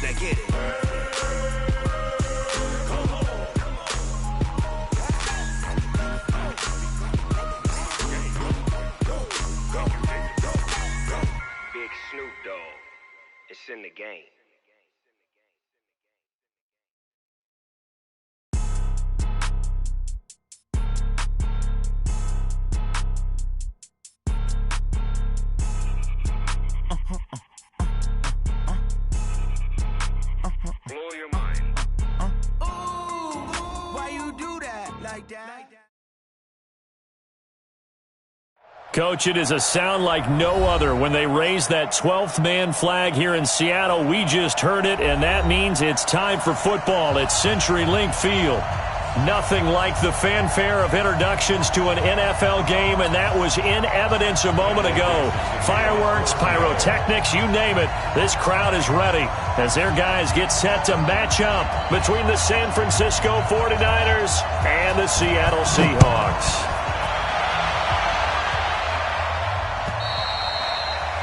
Now get it. Big Snoop Dogg. It's in the game. Blow your mind. Ooh, why you do that like that? Coach, it is a sound like no other when they raise that 12th man flag here in Seattle. We just heard it, and that means it's time for football at CenturyLink Field. Nothing like the fanfare of introductions to an NFL game, and that was in evidence a moment ago. Fireworks, pyrotechnics, you name it. This crowd is ready as their guys get set to match up between the San Francisco 49ers and the Seattle Seahawks.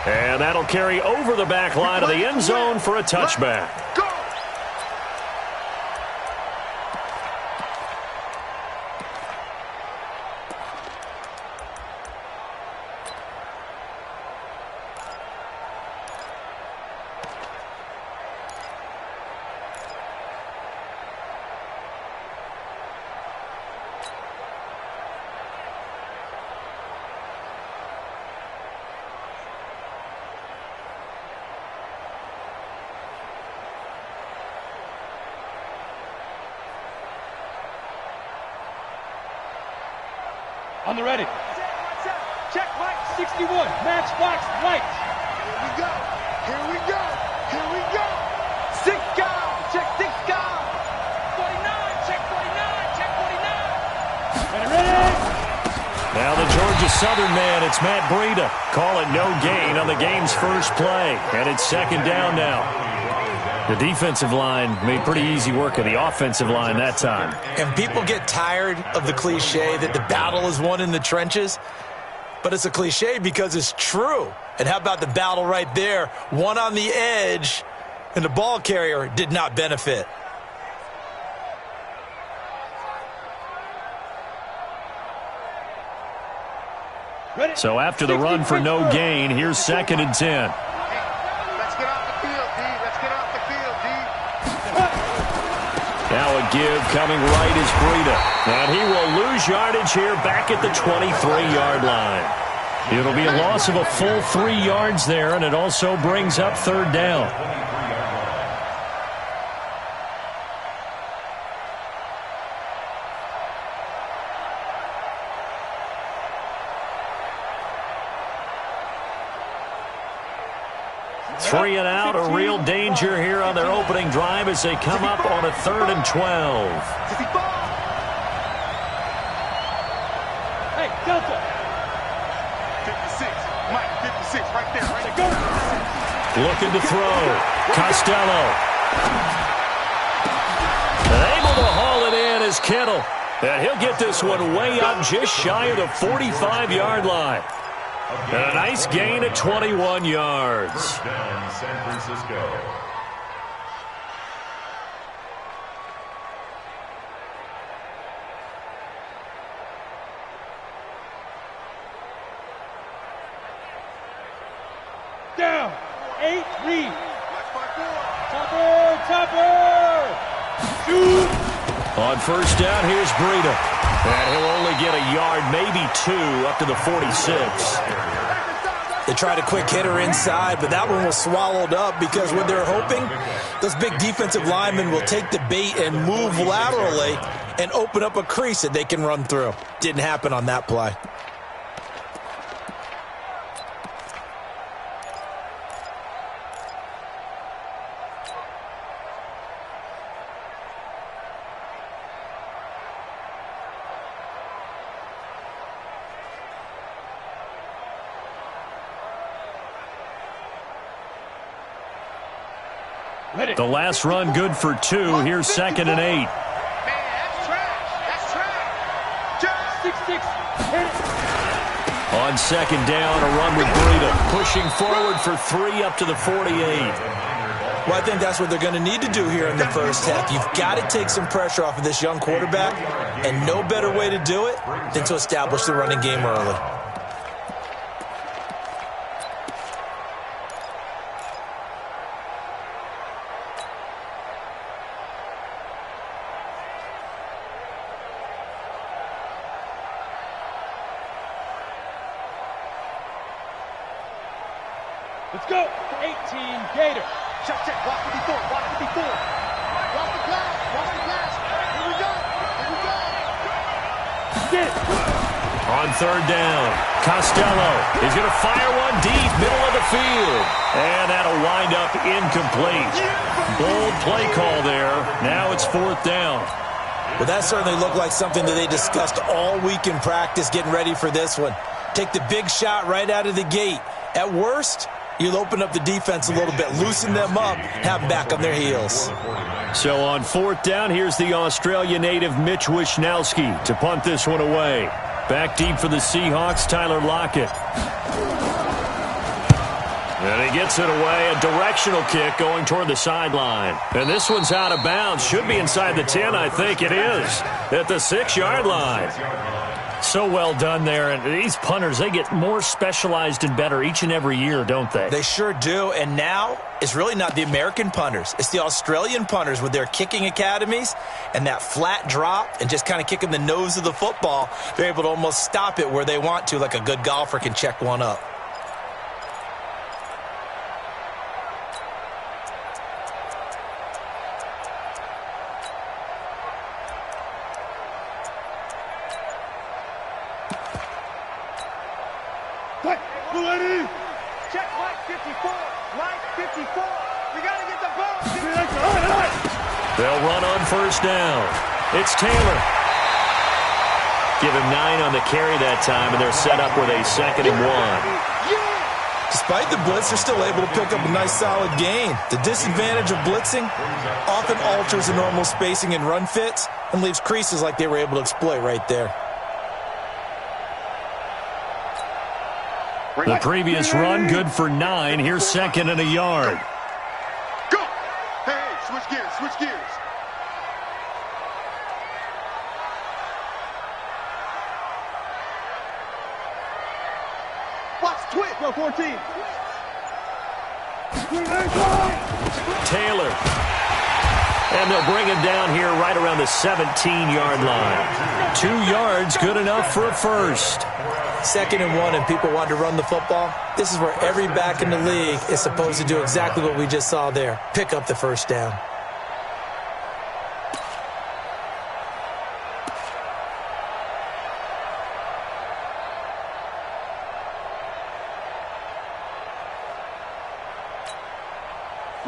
And that'll carry over the back line of the end zone for a touchback. On the ready. Check, Mike, 61. Matchbox lights. Here we go. Here we go. Here we go. 6 guys. Check 6 guys. 49. Check 49. Check 49. Ready. Now the Georgia Southern man, it's Matt Breida. Call it no gain on the game's first play. And it's second down now. The defensive line made pretty easy work of the offensive line that time. And people get tired of the cliche that the battle is won in the trenches. But it's a cliche because it's true. And how about the battle right there? One on the edge, and the ball carrier did not benefit. So after the run for no gain, here's 2nd and 10. Now a give coming right is Breida. And he will lose yardage here back at the 23-yard line. It'll be a loss of a full 3 yards there, and it also brings up 3rd down. Three and out, a real danger here on their opening drive as they come up on a 3rd and 12. Hey, Delta. 56. Mike, 56 right there. Right there. Looking to throw. Costello. And able to haul it in is Kittle. And he'll get this one way up just shy of the 45-yard line. And a nice gain at 21 yards. First down, San Francisco. Down. 8 read. Topper. Shoot. On first down, here's Breida. And he'll only get a yard, maybe 2, up to the 46. They tried a quick hitter inside, but that one was swallowed up because what they're hoping, those big defensive linemen will take the bait and move laterally and open up a crease that they can run through. Didn't happen on that play. The last run good for 2. Here's 2nd and 8. Man, that's trash. That's trash. 6-6. On 2nd down, a run with Breida. Pushing forward for 3 up to the 48. Well, I think that's what they're going to need to do here in the first half. You've got to take some pressure off of this young quarterback, and no better way to do it than to establish the running game early. Let's go. 18 Gator. Check, check. Block 54. Block 54. Watch the pass. Watch the pass. Here we go. Here we go. Get it. On third down, Costello is going to fire one deep, middle of the field. And that'll wind up incomplete. Bold play call there. Now it's fourth down. Well, that certainly looked like something that they discussed all week in practice, getting ready for this one. Take the big shot right out of the gate. At worst, you'll open up the defense a little bit, loosen them up, have them back on their heels. So on fourth down, here's the Australia native Mitch Wishnowski to punt this one away. Back deep for the Seahawks, Tyler Lockett. And he gets it away, a directional kick going toward the sideline. And this one's out of bounds. Should be inside the 10, I think it is, at the 6-yard line. So well done there. And these punters, they get more specialized and better each and every year, don't they? They sure do. And now it's really not the American punters. It's the Australian punters with their kicking academies and that flat drop and just kind of kicking the nose of the football. They're able to almost stop it where they want to, like a good golfer can check one up. Check line 54. Line 54. We got to get the ball. They'll run on first down. It's Taylor. Give him 9 on the carry that time, and they're set up with a 2nd and 1. Despite the blitz, they're still able to pick up a nice solid gain. The disadvantage of blitzing often alters the normal spacing and run fits and leaves creases like they were able to exploit right there. The previous run, good for 9. Here's 2nd and a yard. Go! Hey, hey, switch gears, switch gears. Watch, twitch. Go 14. Taylor. And they'll bring him down here right around the 17-yard line. 2 yards, good enough for a first. 2nd and 1 and people want to run the football. This is where every back in the league is supposed to do exactly what we just saw there. Pick up the first down.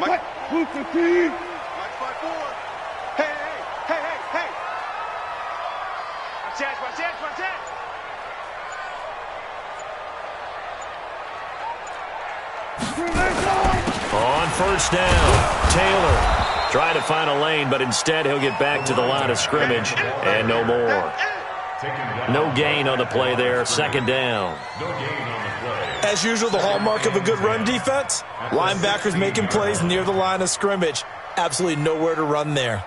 Mike. Move 15. Mike 5-4. Hey, hey, hey, hey, hey. Watch that, watch that, watch that. On first down, Taylor trying to find a lane, but instead he'll get back to the line of scrimmage and no more. No gain on the play there, 2nd down. As usual, the hallmark of a good run defense, linebackers making plays near the line of scrimmage. Absolutely nowhere to run there.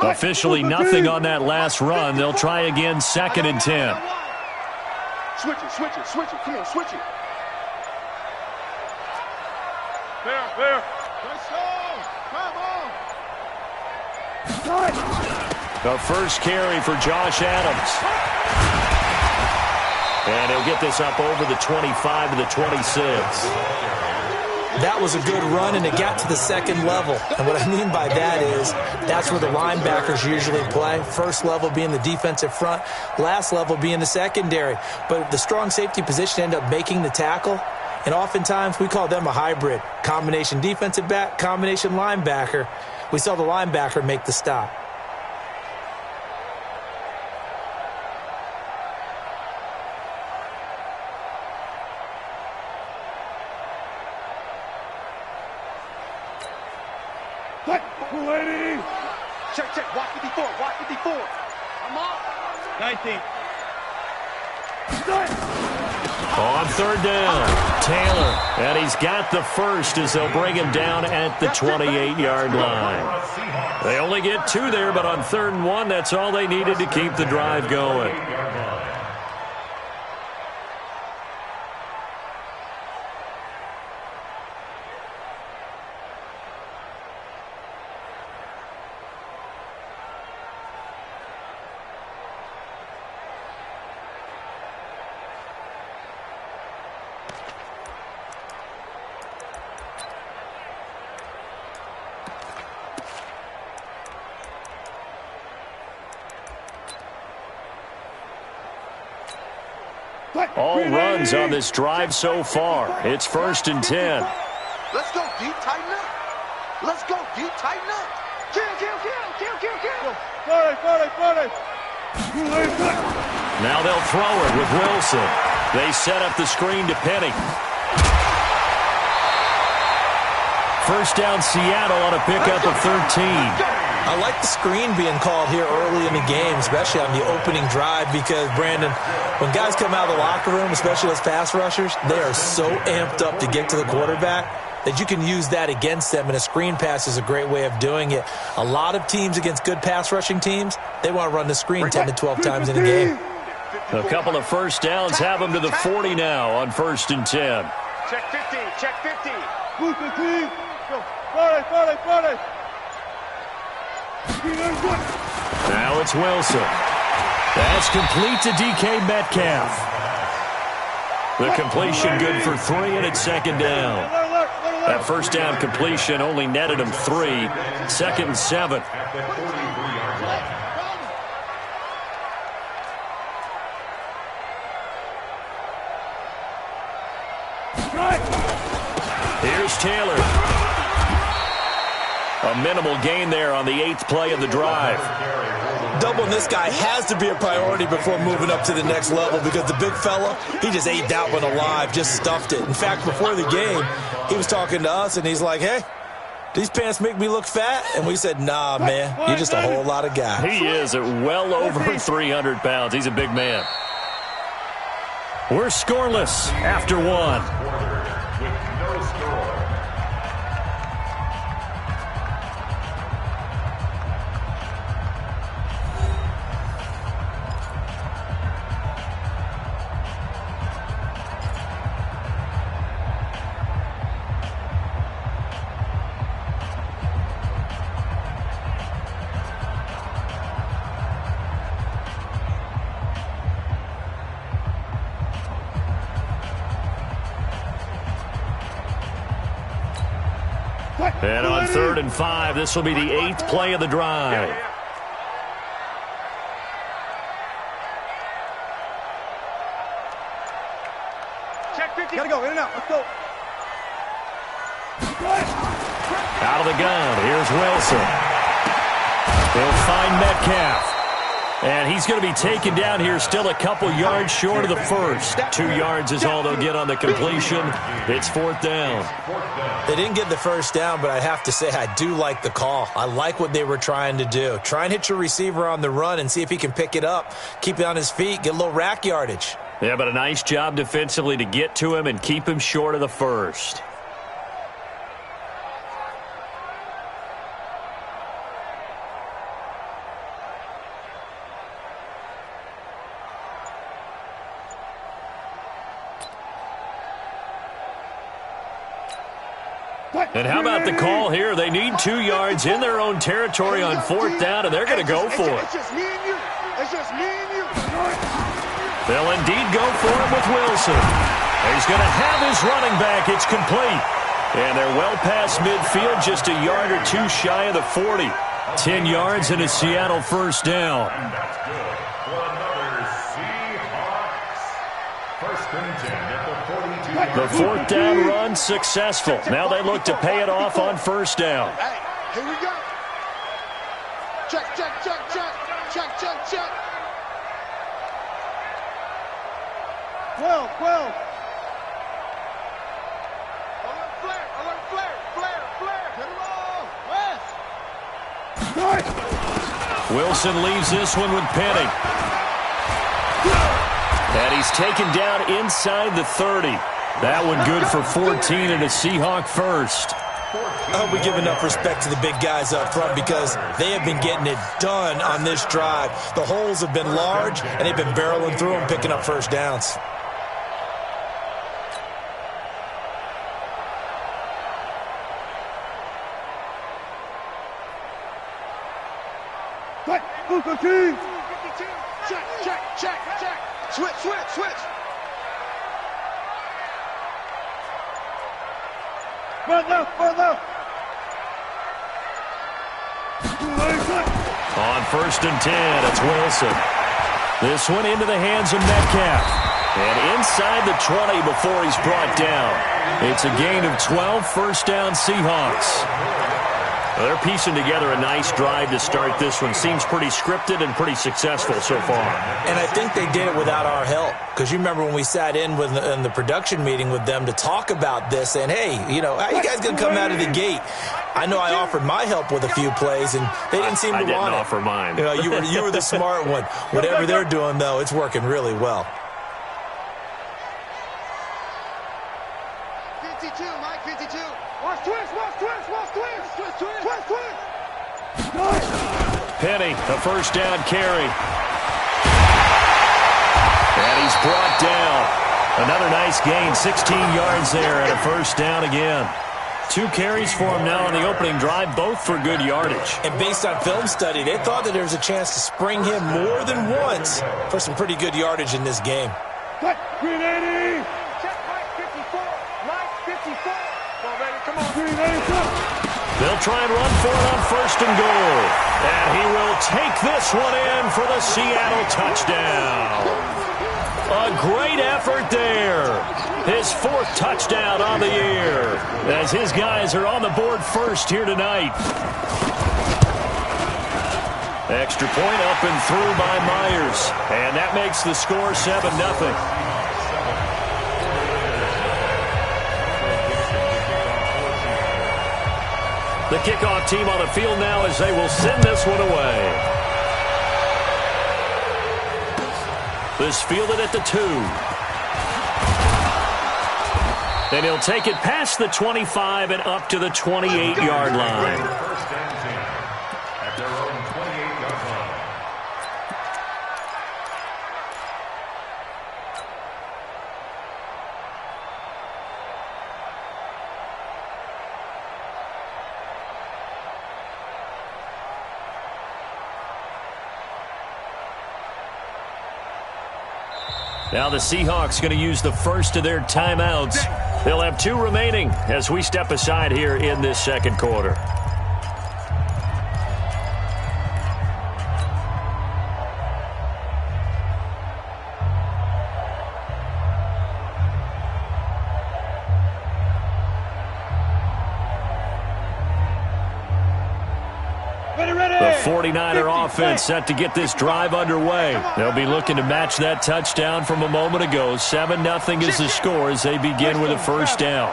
Officially nothing on that last run. They'll try again, 2nd and 10. Switch it, switch it, switch it. Come on, switch it. There. Let's go. Come on. The first carry for Josh Adams. And he'll get this up over the 25 to the 26. That was a good run, and it got to the 2nd level. And what I mean by that is that's where the linebackers usually play. First level being the defensive front, last level being the secondary. But the strong safety position ended up making the tackle, and oftentimes we call them a hybrid. Combination defensive back, combination linebacker. We saw the linebacker make the stop. Check, check. Watch it before. Watch it before. I'm off. 19. On third down, Taylor. And he's got the first as they'll bring him down at the 28-yard line. They only get 2 there, but on 3rd and 1, that's all they needed to keep the drive going. All runs on this drive so far. It's 1st and 10. Let's go deep, tighten up. Let's go deep, tighten up. Kill. Now they'll throw it with Wilson. They set up the screen to Penny. First down, Seattle on a pickup of 13. I like the screen being called here early in the game, especially on the opening drive, because, Brandon, when guys come out of the locker room, especially those pass rushers, they are so amped up to get to the quarterback that you can use that against them, and a screen pass is a great way of doing it. A lot of teams against good pass rushing teams, they want to run the screen 10 to 12 times in a game. A couple of first downs have them to the 40 now on 1st and 10. Check 50. Check 50. Now it's Wilson. That's complete to DK Metcalf. The completion good for 3, and it's 2nd down. That first down completion only netted him 3. 2nd and 7. Here's Taylor. A minimal gain there on the 8th play of the drive. Doubling this guy has to be a priority before moving up to the next level, because the big fella, he just ate that one alive, just stuffed it. In fact, before the game, he was talking to us, and he's like, hey, these pants make me look fat? And we said, nah, man, you're just a whole lot of guy. He is at well over 300 pounds. He's a big man. We're scoreless after 1. And on 3rd and 5, this will be the 8th play of the drive. Check 50. Gotta go, in and out. Let's go. Out of the gun, here's Wilson. He'll find Metcalf. And he's going to be taken down here, still a couple yards short of the first. 2 yards is all they'll get on the completion. It's 4th down. They didn't get the first down, but I have to say I do like the call. I like what they were trying to do. Try and hit your receiver on the run and see if he can pick it up, keep it on his feet, get a little rack yardage. Yeah, but a nice job defensively to get to him and keep him short of the first. And how about the call here? They need 2 yards in their own territory on 4th down, and they're going to go for it. It's just me and you. It's just me and you. They'll indeed go for it with Wilson. He's going to have his running back. It's complete. And they're well past midfield, just a yard or 2 shy of the 40. 10 yards and a Seattle first down. And that's good for another Seahawks. 1st and 10 at the 42. The 4th down run successful. Now they look to pay it off on 1st down. Hey, here we go. Check. 12. Alert flare. Hit him all. West. Wilson leaves this one with Penny. And he's taken down inside the 30. That one good for 14 and a Seahawk first. I hope we give enough respect to the big guys up front because they have been getting it done on this drive. The holes have been large, and they've been barreling through them, picking up first downs. Check. Switch. Run left. On 1st and 10, it's Wilson. This one into the hands of Metcalf. And inside the 20 before he's brought down. It's a gain of 12, first down Seahawks. Well, they're piecing together a nice drive to start this one. Seems pretty scripted and pretty successful so far. And I think they did it without our help. Because you remember when we sat in the production meeting with them to talk about this, and hey, how you guys going to come out of the gate? I know I offered my help with a few plays, and they didn't seem to want it. I didn't offer mine. You were the smart one. Whatever they're doing, though, it's working really well. 52, Mike, 52. Watch twist. Penny, a first down carry. And he's brought down. Another nice gain, 16 yards there and a first down again. 2 carries for him now on the opening drive, both for good yardage. And based on film study, they thought that there was a chance to spring him more than once for some pretty good yardage in this game. Green 80. Check Mike 54. Mike 54. Come on, baby. Come on. Green 80. They'll try and run for it on 1st and goal. And he will take this one in for the Seattle touchdown. A great effort there. His 4th touchdown on the year as his guys are on the board first here tonight. Extra point up and through by Myers. And that makes the score 7-0. The kickoff team on the field now as they will send this one away. This fielded at the 2. And he'll take it past the 25 and up to the 28-yard line. First and 10 at their own 28-yard line. Now the Seahawks going to use the first of their timeouts. They'll have 2 remaining as we step aside here in this second quarter. The 49er offense set to get this drive underway. They'll be looking to match that touchdown from a moment ago. 7-0 is the score as they begin with a first down.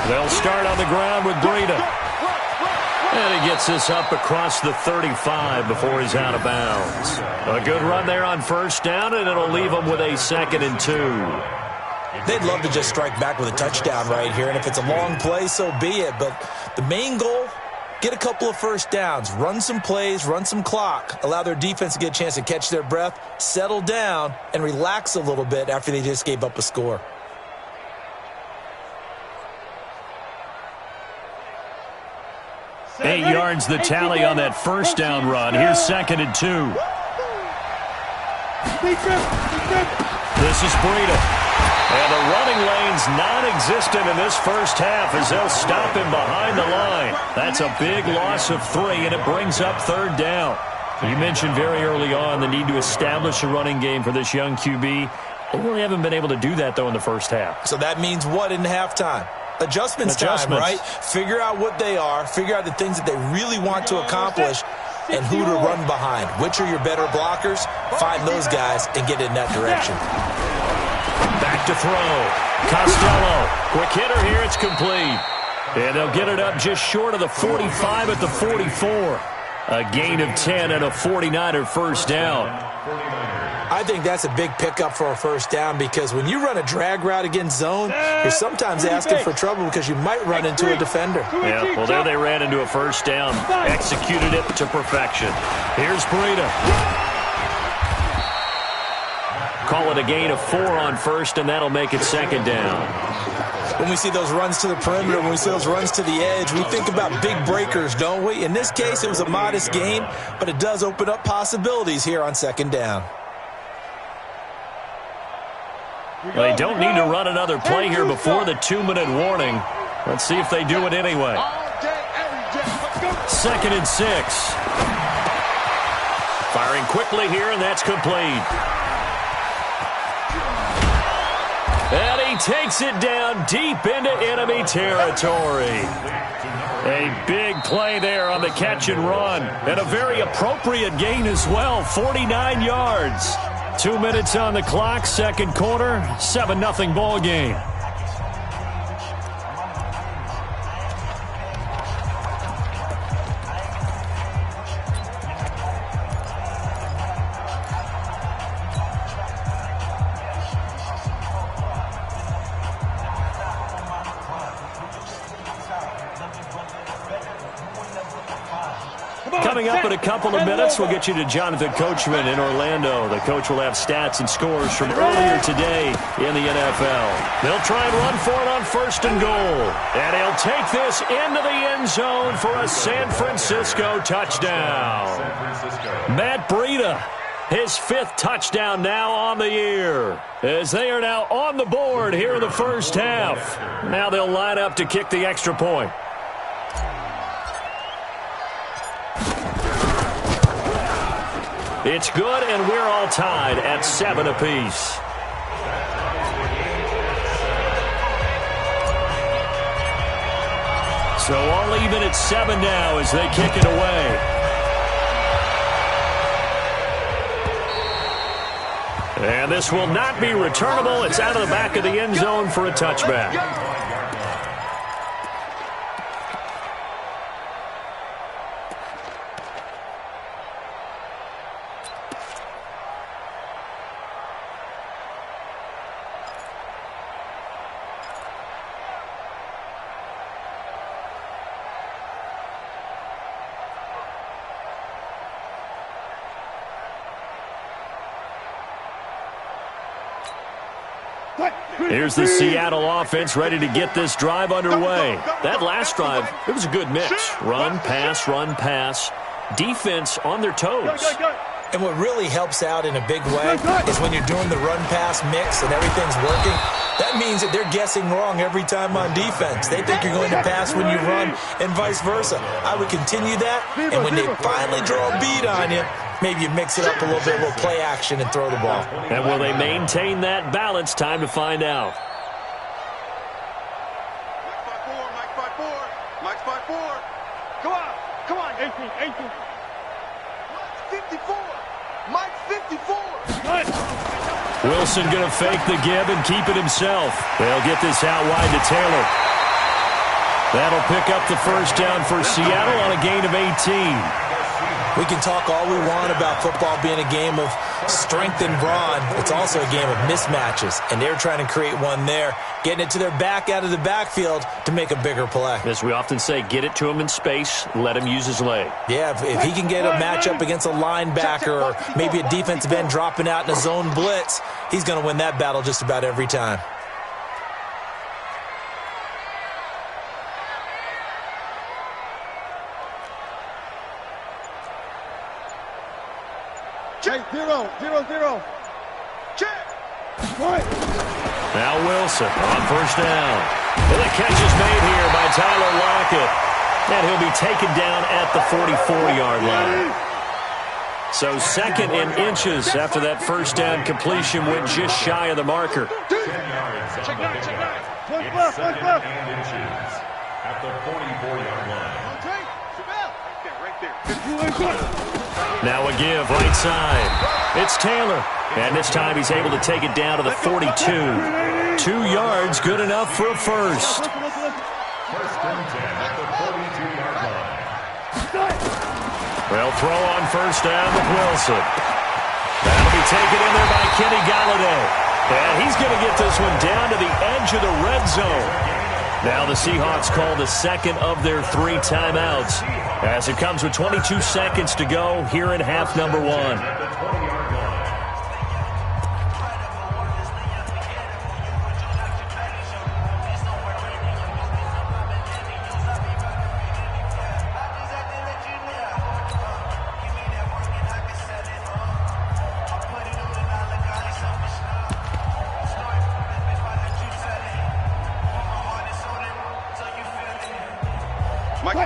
They'll start on the ground with Breida. And he gets this up across the 35 before he's out of bounds. A good run there on first down, and it'll leave them with a 2nd and 2. They'd love to just strike back with a touchdown right here, and if it's a long play, so be it. But the main goal, get a couple of first downs, run some plays, run some clock, allow their defense to get a chance to catch their breath, settle down, and relax a little bit after they just gave up a score. Eight yards the tally on that first down run. Here's 2nd and 2. This is Breida. And the running lane's non-existent in this first half as they'll stop him behind the line. That's a big loss of 3, and it brings up 3rd down. You mentioned very early on the need to establish a running game for this young QB. They really haven't been able to do that, though, in the first half. So that means what in halftime? Adjustments time, right? Figure out what they are, figure out the things that they really want to accomplish, and who to run behind. Which are your better blockers? Find those guys and get in that direction. Back to throw. Costello. Quick hitter here. It's complete. And they'll get it up just short of the 45 at the 44. A gain of 10 and a 49er first down. I think that's a big pickup for a first down because when you run a drag route against zone, you're sometimes asking for trouble because you might run into a defender. Yeah, well, there they ran into a first down. Executed it to perfection. Here's Breida. Call it a gain of 4 on first, and that'll make it second down. When we see those runs to the perimeter, when we see those runs to the edge, we think about big breakers, don't we? In this case, it was a modest gain, but it does open up possibilities here on second down. They don't need to run another play here before the 2-minute warning. Let's see if they do it anyway. 2nd and 6. Firing quickly here, and that's complete. And he takes it down deep into enemy territory. A big play there on the catch and run. And a very appropriate gain as well, 49 yards. 2 minutes on the clock, second quarter, 7-0 ball game. Coming up in a couple of minutes, we'll get you to Jonathan Coachman in Orlando. The coach will have stats and scores from earlier today in the NFL. They'll try and run for it on 1st and goal. And he'll take this into the end zone for a San Francisco touchdown. Matt Breida, his 5th touchdown now on the year, as they are now on the board here in the first half. Now they'll line up to kick the extra point. It's good, and we're all tied at 7 apiece. So all even at 7 now as they kick it away. And this will not be returnable. It's out of the back of the end zone for a touchback. Here's the Seattle offense ready to get this drive underway. That last drive, it was a good mix. Run, pass. Defense on their toes. And what really helps out in a big way is when you're doing the run-pass mix and everything's working, that means that they're guessing wrong every time on defense. They think you're going to pass when you run and vice versa. I would continue that, and when they finally draw a beat on you, maybe you mix it up a little bit, a little play action, and throw the ball. And will they maintain that balance? Time to find out. Mike's 5-4. Come on, 18. Mike's 54. Mike's 54. Wilson going to fake the give and keep it himself. They'll get this out wide to Taylor. That'll pick up the first down for Seattle on a gain of 18. We can talk all we want about football being a game of strength and brawn. It's also a game of mismatches, and they're trying to create one there, getting it to their back out of the backfield to make a bigger play. As we often say, get it to him in space, let him use his leg. Yeah, if he can get a matchup against a linebacker or maybe a defensive end dropping out in a zone blitz, he's going to win that battle just about every time. Check. 0. Check. Right. Now Wilson on first down. And the catch is made here by Tyler Lockett. And he'll be taken down at the 44-yard line. So 2nd and inches after that first down completion went just shy of the marker. Check 9. It's 2nd and inches at the 44-yard line. Right there. Now a give right side. It's Taylor. And this time he's able to take it down to the 42. 2 yards, good enough for a first. First and 10 at the 42-yard line. They'll throw on first down with Wilson. That'll be taken in there by Kenny Galladay. And he's going to get this one down to the edge of the red zone. Now the Seahawks call the second of their 3 timeouts as it comes with 22 seconds to go here in half number 1.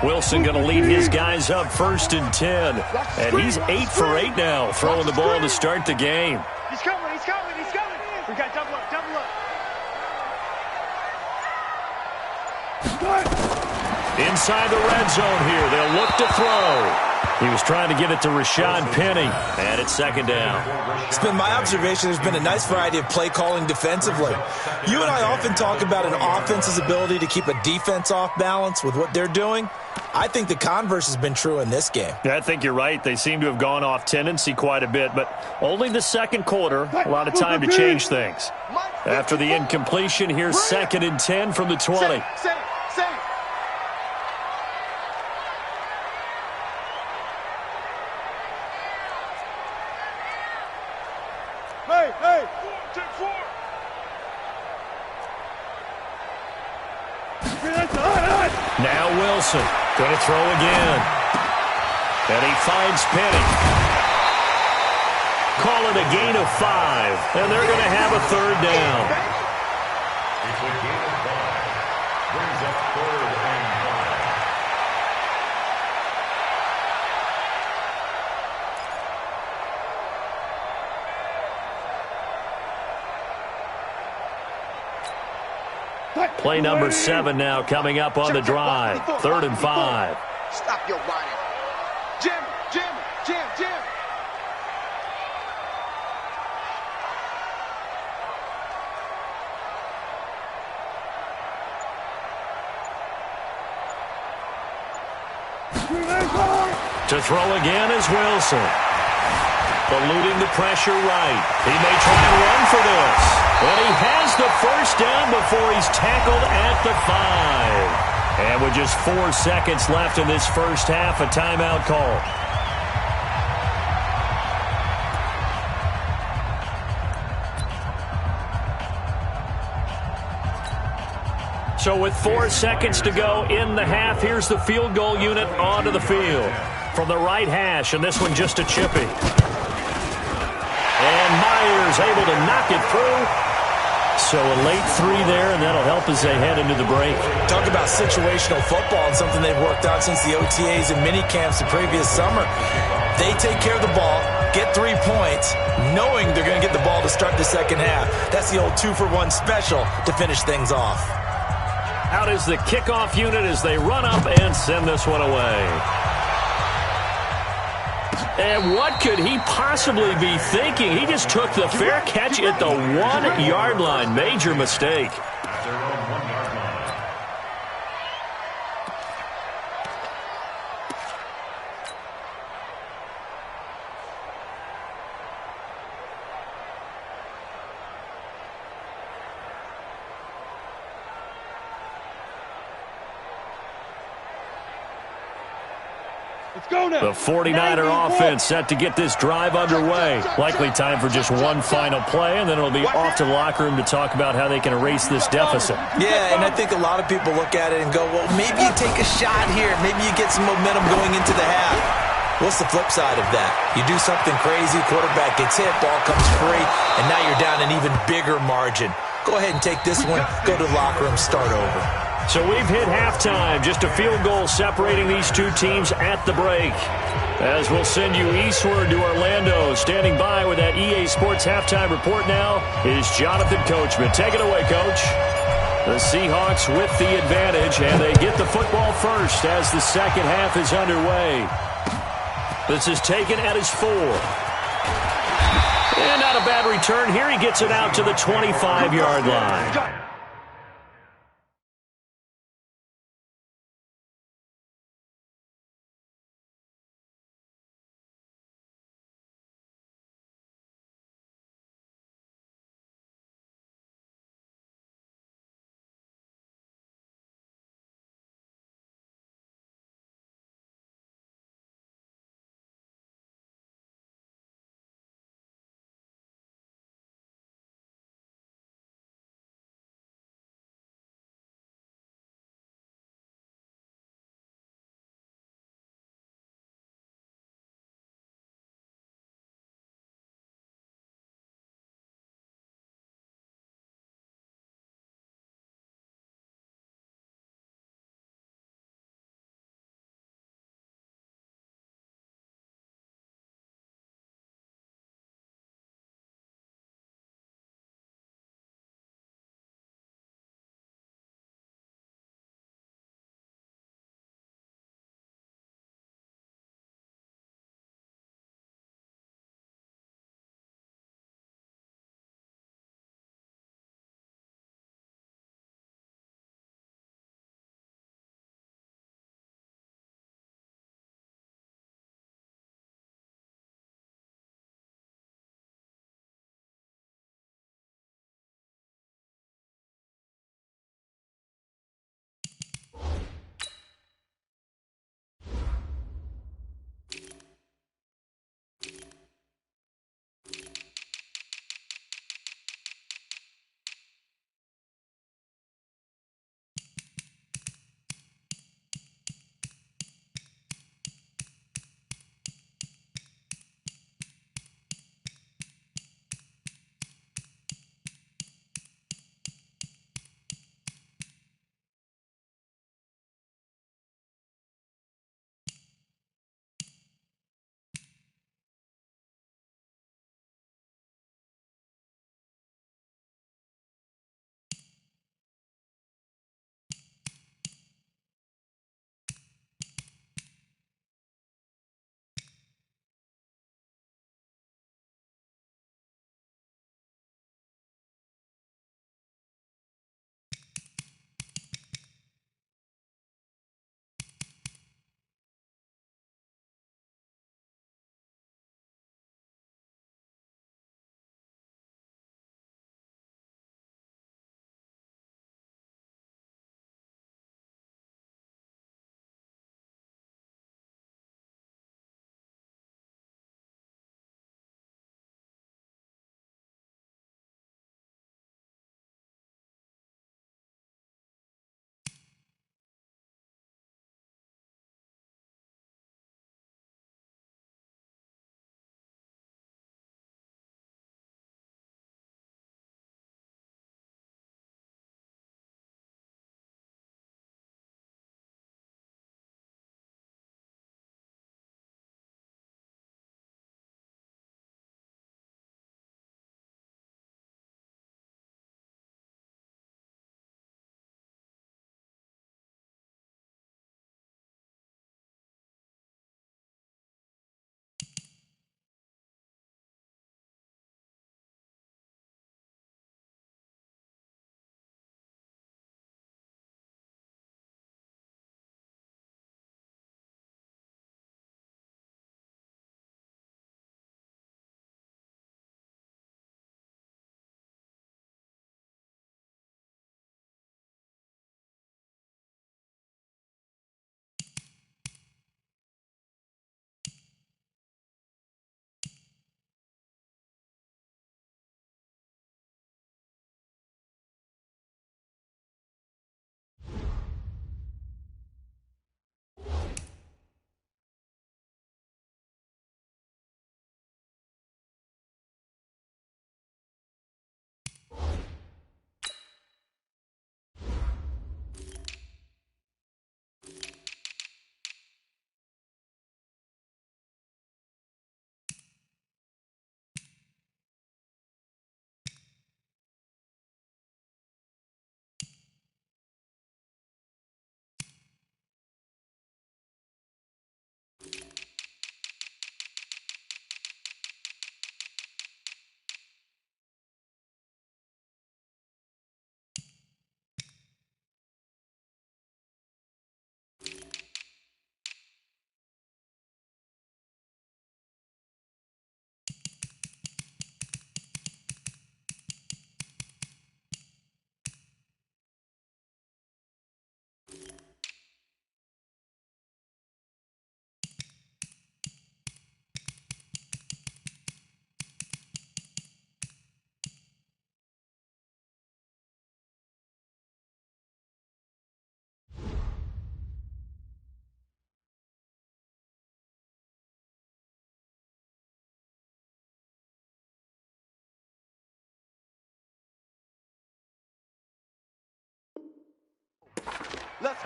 Wilson going to lead his guys up first and 10. And he's 8 for 8 now, throwing the ball to start the game. He's coming, he's coming, he's coming. We got double up, double up. Inside the red zone here. They'll look to throw. He was trying to get it to Rashad Penny. And it's second down. It's been my observation there's been a nice variety of play calling defensively. You and I often talk about an offense's ability to keep a defense off balance with what they're doing. I think the converse has been true in this game. Yeah, I think you're right. They seem to have gone off tendency quite a bit, but only the second quarter. A lot of time to change things. After the incompletion, here's second and 10 from the 20. Save. Hey. Take 4. Now Wilson going to throw again. And he finds Penny. Call it a gain of 5. And they're going to have a third down. It's a gain of 5. Brings up 3rd and 5. Play number 7 now coming up on the drive. 3rd and 5. Stop your body. Jim. To throw again is Wilson. Eluding the pressure right. He may try and run for this. And he has the first down before he's tackled at the 5. And with just 4 seconds left in this first half, a timeout call. So with 4 seconds to go in the half, here's the field goal unit onto the field. From the right hash, and this one just a chippy. And Myers able to knock it through. So a late 3 there, and that'll help as they head into the break. Talk about situational football and something they've worked out since the OTAs and mini camps the previous summer. They take care of the ball, get 3 points, knowing they're going to get the ball to start the second half. That's the old 2-for-1 special to finish things off. Out is the kickoff unit as they run up and send this one away. And what could he possibly be thinking? He just took the fair catch at the 1-yard line. Major mistake. At their own 1-yard line. The 49er offense set to get this drive underway. Likely time for just one final play, and then it'll be off to the locker room to talk about how they can erase this deficit. Yeah, and I think a lot of people look at it and go, well, maybe you take a shot here. Maybe you get some momentum going into the half. What's the flip side of that? You do something crazy, quarterback gets hit, ball comes free, and now you're down an even bigger margin. Go ahead and take this one, go to the locker room, start over. So we've hit halftime. Just a field goal separating these two teams at the break. As we'll send you eastward to Orlando. Standing by with that EA Sports halftime report now is Jonathan Coachman. Take it away, Coach. The Seahawks with the advantage, and they get the football first as the second half is underway. This is taken at his 4. And not a bad return here. He gets it out to the 25-yard line.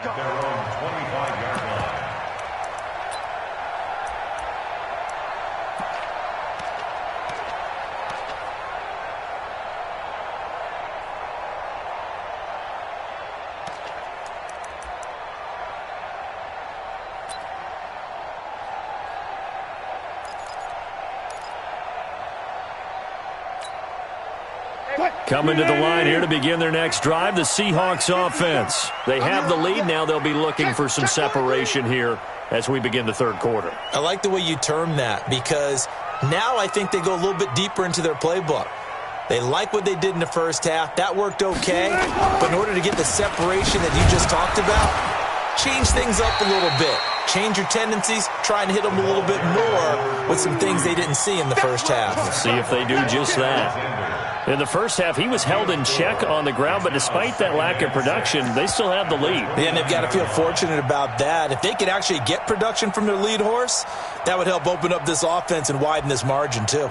at their own 25-yard line. Coming to the line here to begin their next drive, the Seahawks offense. They have the lead. Now they'll be looking for some separation here as we begin the third quarter. I like the way you term that, because now I think they go a little bit deeper into their playbook. They like what they did in the first half. That worked okay. But in order to get the separation that you just talked about, change things up a little bit. Change your tendencies, try and hit them a little bit more with some things they didn't see in the first half. Let's see if they do just that. In the first half, he was held in check on the ground, but despite that lack of production, they still have the lead. And they've got to feel fortunate about that. If they could actually get production from their lead horse, that would help open up this offense and widen this margin too.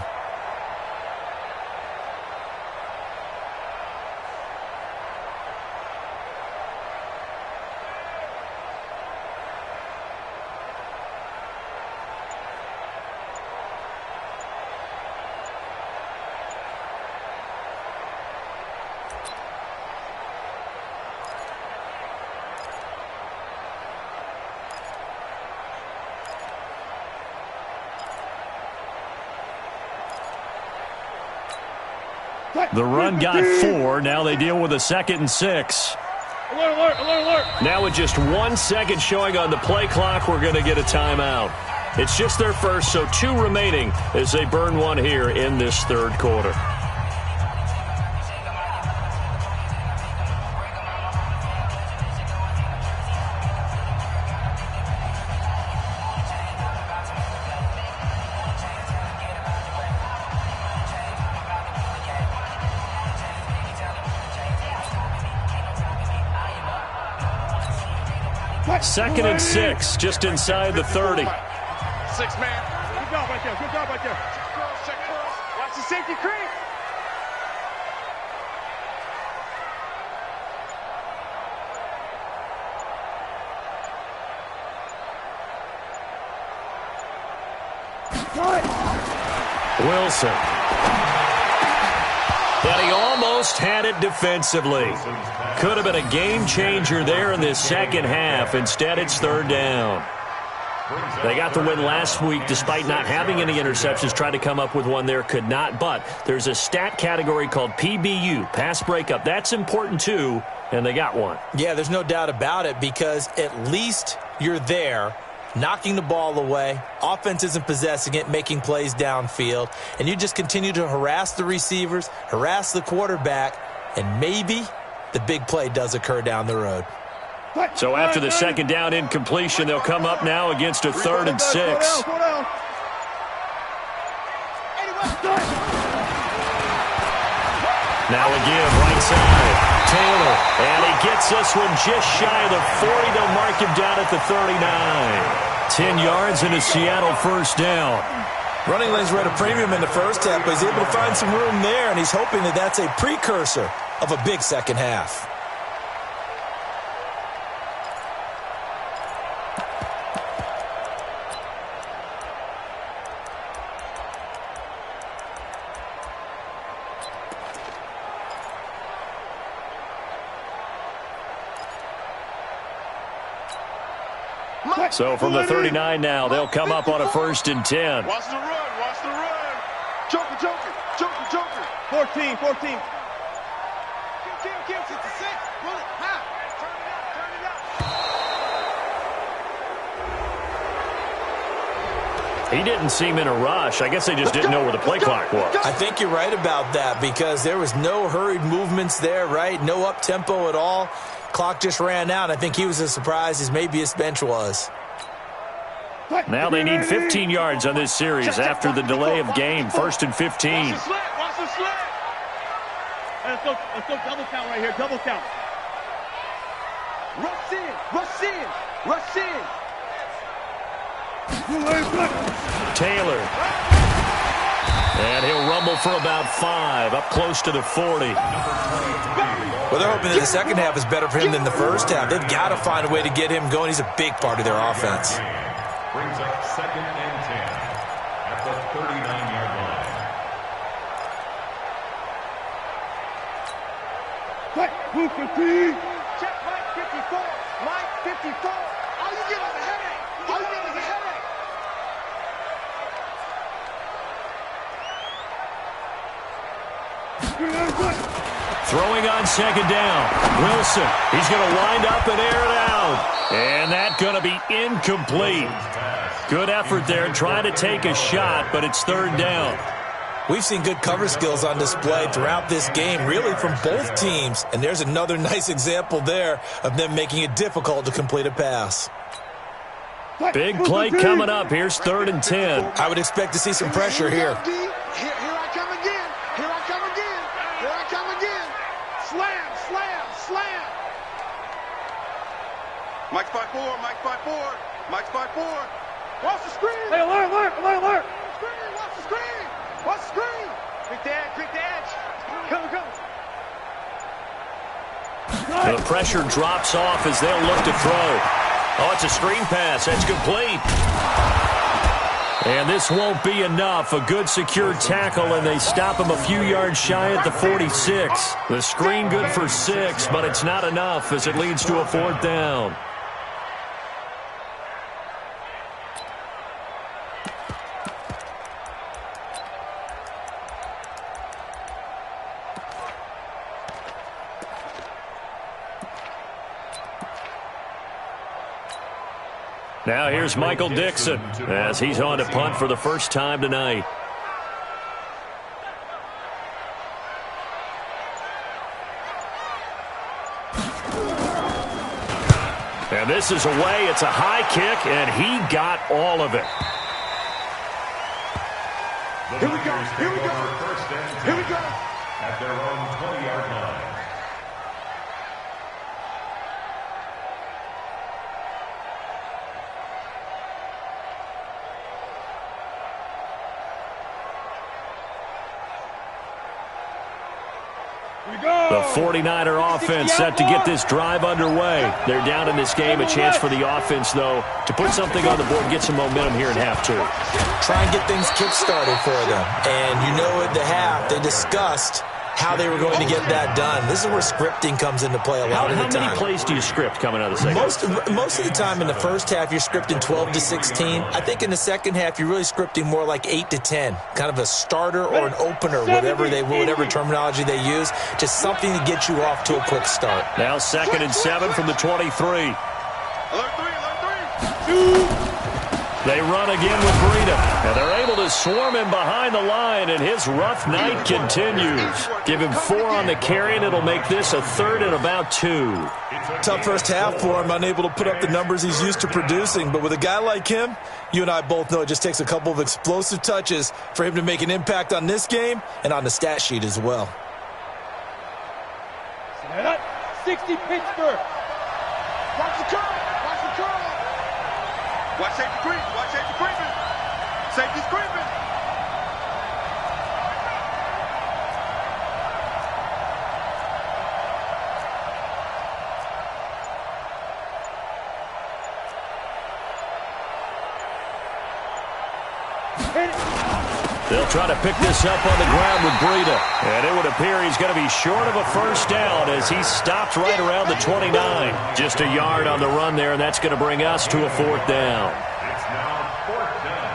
The run got 4. Now they deal with a 2nd and 6. Alert, alert, alert, alert. Now with just 1 second showing on the play clock, we're going to get a timeout. It's just their first, so 2 remaining as they burn one here in this third quarter. Second and 6, just inside the 30. 6 man. Good job right there. Good job right there. Check curls, check curls. Watch the safety creep. Wilson. But he almost had it defensively. Could have been a game changer there in this second half. Instead, it's third down. They got the win last week despite not having any interceptions. Tried to come up with one there, could not. But there's a stat category called PBU, pass breakup. That's important too, and they got one. Yeah, there's no doubt about it, because at least you're there, knocking the ball away. Offense isn't possessing it, making plays downfield. And you just continue to harass the receivers, harass the quarterback, and maybe the big play does occur down the road. So after the second down incompletion, they'll come up now against a 3rd and 6. Now again, right side, Taylor. And he gets this one just shy of the 40. They'll mark him down at the 39. 10 yards and a Seattle first down. Running lanes were at a premium in the first half, but he's able to find some room there, and he's hoping that that's a precursor of a big second half. So from the 39 now, they'll come up on a 1st and 10. Watch the run. Watch the run. Joker, Joker, Joker, Joker. 14, 14. Kill, kill, 66. Pull it. Ha. Turn it up, turn it up. He didn't seem in a rush. I guess they just didn't know where the play clock was. I think you're right about that, because there was no hurried movements there, right? No up-tempo at all. Clock just ran out. I think he was as surprised as maybe his bench was. Now they need 15 yards on this series after the delay of game. 1st and 15. Watch the slant. Watch the slant. Let's go double count right here. Double count. Rush in. Rush in. Rush in. Taylor. And he'll rumble for about 5, up close to the 40. Well, they're hoping that the second half is better for him than the first half. They've got to find a way to get him going. He's a big part of their offense. Brings up 2nd and 10 at the 39-yard line. Check Mike 54. Mike 54. All you get is a headache. All you get is a headache. Throwing on 2nd down. Wilson. He's going to wind up and air it out. And that's going to be incomplete. Good effort there trying to take a shot, but it's 3rd down. We've seen good cover skills on display throughout this game, really from both teams. And there's another nice example there of them making it difficult to complete a pass. Big play coming up. Here's 3rd and 10. I would expect to see some pressure here. Here I come again. Here I come again. Here I come again. Slam, slam, slam. Mike's 5-4, Mike's 5-4, Mike's 5-4. Watch the screen. Hey, alert, alert, alert, alert. Screen, watch the screen. Watch the screen. Quick the edge, quick the edge. Come, come. The pressure drops off as they'll look to throw. Oh, it's a screen pass. That's complete. And this won't be enough. A good secure tackle, and they stop him a few yards shy at the 46. The screen good for 6, but it's not enough as it leads to a 4th down. Now here's Michael Dixon as he's on to punt for the first time tonight. And this is away. It's a high kick, and he got all of it. Here we go, here we go, here we go. At their own 20-yard line. The 49er offense set to get this drive underway. They're down in this game. A chance for the offense, though, to put something on the board and get some momentum here in half 2. Try and get things kick-started for them. And you know at the half, they discussed how they were going to get that done. This is where scripting comes into play a lot of the time. How many plays do you script coming out of the second half? Most of the time in the first half, you're scripting 12 to 16. I think in the second half, you're really scripting more like 8 to 10. Kind of a starter or an opener, whatever terminology they use. Just something to get you off to a quick start. Now 2nd and 7 from the 23. Alert 3, alert 3. They run again with Breida, and they're able to swarm him behind the line, and his rough night continues. Give him 4 on the carry, and it'll make this a 3rd and about 2. Tough first half for him, unable to put up the numbers he's used to producing. But with a guy like him, you and I both know it just takes a couple of explosive touches for him to make an impact on this game and on the stat sheet as well. 60 Pittsburgh. Watch the curl. Watch the curl. Watch safety creep, watch safety creeping. Safety's creeping. They'll try to pick this up on the ground with Breida. And it would appear he's going to be short of a first down as he stopped right around the 29. Just a yard on the run there, and that's going to bring us to a 4th down. It's now 4th down.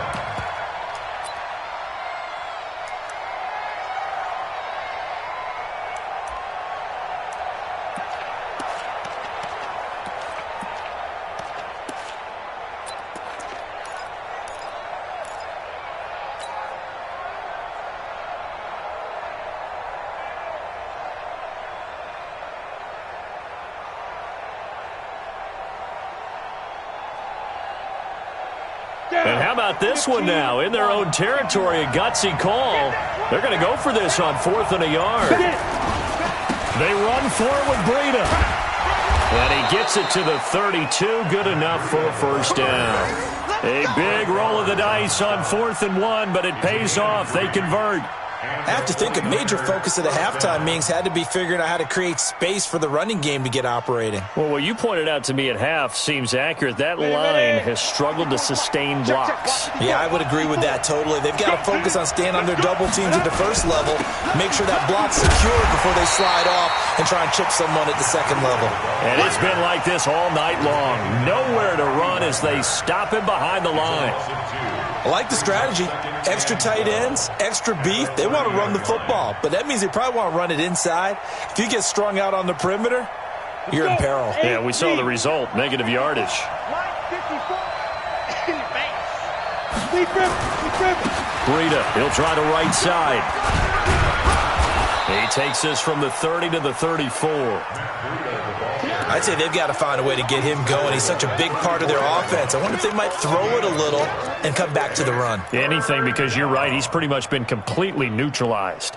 And how about this one now? In their own territory, a gutsy call. They're going to go for this on 4th and a yard. They run for it with Breida. And he gets it to the 32. Good enough for a first down. A big roll of the dice on 4th and 1, but it pays off. They convert. I have to think a major focus of the halftime meetings had to be figuring out how to create space for the running game to get operating. Well, what you pointed out to me at half seems accurate. That line has struggled to sustain blocks. Yeah, I would agree with that totally. They've got to focus on staying on their double teams at the first level, make sure that block's secured before they slide off and try and chip someone at the second level. And it's been like this all night long. Nowhere to run as they stop him behind the line. I like the strategy. Extra tight ends, extra beef. They want to run the football, but that means they probably want to run it inside. If you get strung out on the perimeter, you're in peril. Yeah, we saw the result, negative yardage. Breida, he'll try to right side. He takes this from the 30 to the 34. I'd say they've got to find a way to get him going. He's such a big part of their offense. I wonder if they might throw it a little and come back to the run. Anything, because you're right. He's pretty much been completely neutralized.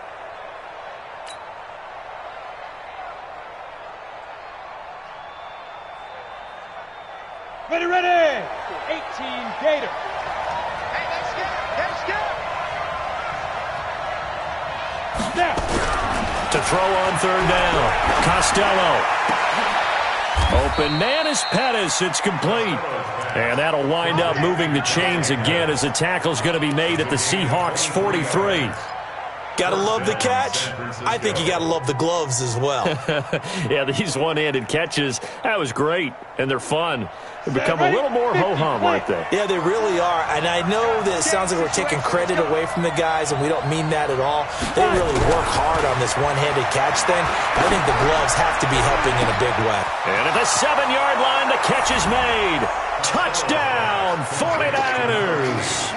Ready, ready. 18 Gator. Hey, that's good. Snap. To throw on 3rd down. Costello. Open man is Pettis. It's complete. And that'll wind up moving the chains again as the tackle's going to be made at the Seahawks 43. Gotta love the catch. I think you gotta love the gloves as well. Yeah, these one-handed catches, that was great, and they're fun. They become a little more ho-hum, aren't they? Yeah, they really are. And I know that it sounds like we're taking credit away from the guys, and we don't mean that at all. They really work hard on this one-handed catch thing. I think the gloves have to be helping in a big way. And at the 7-yard line, the catch is made. Touchdown, 49ers.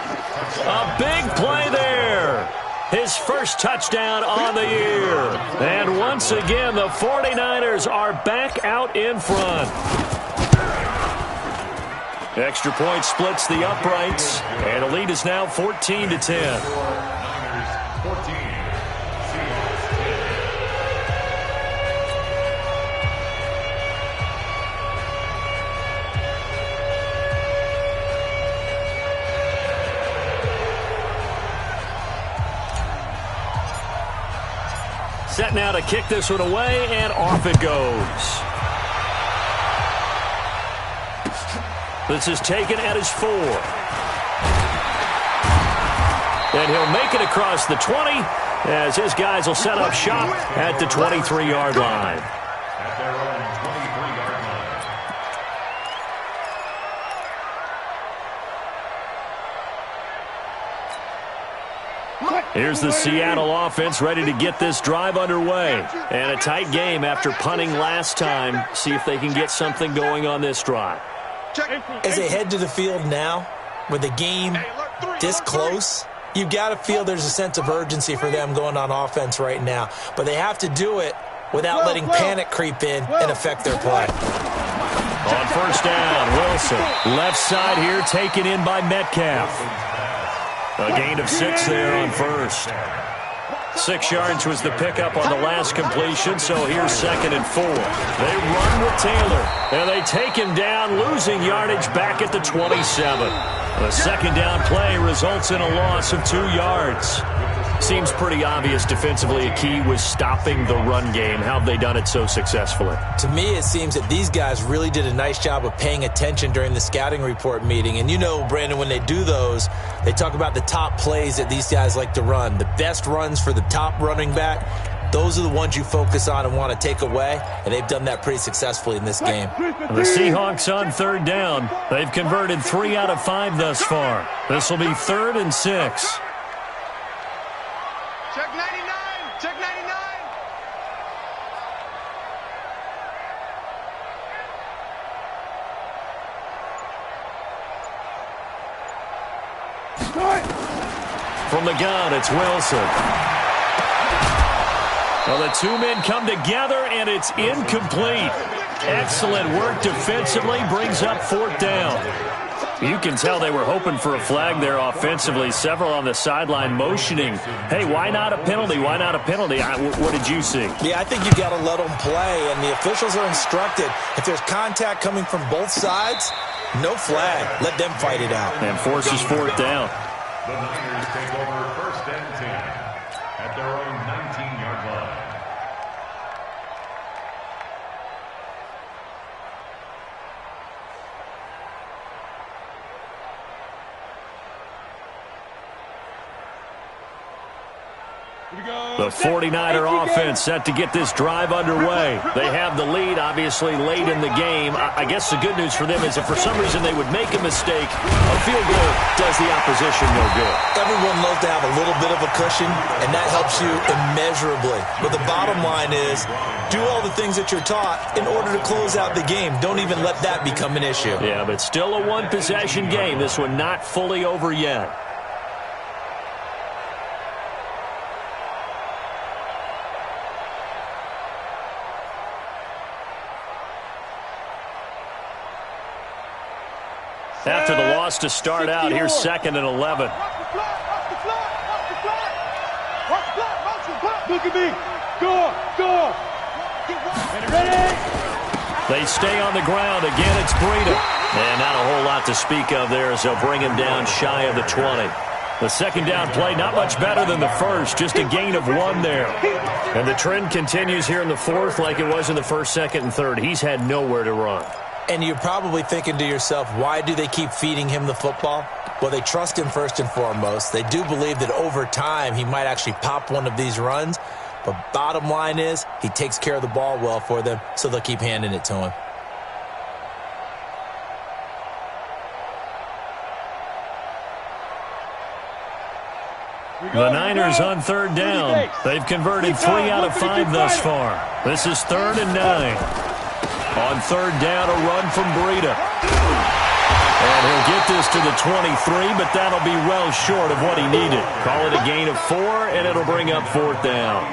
A big play there. His first touchdown on the year. And once again, the 49ers are back out in front. Extra point splits the uprights, and the lead is now 14-10. Set now to kick this one away, and off it goes. This is taken at his 4. And he'll make it across the 20 as his guys will set up shop at the 23-yard line. At their own 23-yard line. Here's the Seattle offense ready to get this drive underway. And a tight game after punting last time. See if they can get something going on this drive. As they head to the field now, with the game this close, you've got to feel there's a sense of urgency for them going on offense right now. But they have to do it without letting panic creep in and affect their play. On 1st down, Wilson. Left side here taken in by Metcalf. A gain of 6 there on 1st. 6 yards was the pickup on the last completion, so here's 2nd and 4. They run with Taylor, and they take him down, losing yardage back at the 27. The 2nd down play results in a loss of 2 yards. Seems pretty obvious defensively a key was stopping the run game. How have they done it so successfully? To me, it seems that these guys really did a nice job of paying attention during the scouting report meeting. And you know, Brandon, when they do those, they talk about the top plays that these guys like to run. The best runs for the top running back, those are the ones you focus on and want to take away. And they've done that pretty successfully in this game. The Seahawks on 3rd down. They've converted 3 out of 5 thus far. This will be 3rd and 6. Check 99. Check 99. From the gun, it's Wilson. Well, the 2 men come together, and it's incomplete. Excellent work defensively, brings up 4th down. You can tell they were hoping for a flag there offensively. Several on the sideline motioning, hey, why not a penalty? Why not a penalty? What did you see? Yeah, I think you got to let them play, and the officials are instructed if there's contact coming from both sides, No flag. Let them fight it out. And forces fourth down. The Niners take over 1st and 10 at their own 19-yard line. The 49er offense set to get this drive underway. They have the lead, obviously, late in the game. I guess the good news for them is if for some reason they would make a mistake, a field goal does the opposition no good. Everyone loves to have a little bit of a cushion, and that helps you immeasurably. But the bottom line is, do all the things that you're taught in order to close out the game. Don't even let that become an issue. Yeah, but still a one-possession game. This one not fully over yet. After the loss to start out, here's 2nd and 11. Look at me. Go. Ready. They stay on the ground. Again, it's Breida. And not a whole lot to speak of there as they'll bring him down shy of the 20. The second down play, not much better than the first. Just a gain of 1 there. And the trend continues here in the fourth like it was in the first, second, and third. He's had nowhere to run. And you're probably thinking to yourself, why do they keep feeding him the football? Well, they trust him first and foremost. They do believe that over time he might actually pop one of these runs. But bottom line is he takes care of the ball well for them, so they'll keep handing it to him. The Niners on third down. They've converted 3 out of 5 thus far. This is 3rd and 9. On third down, a run from Breida. And he'll get this to the 23, but that'll be well short of what he needed. Call it a gain of 4, and it'll bring up 4th down.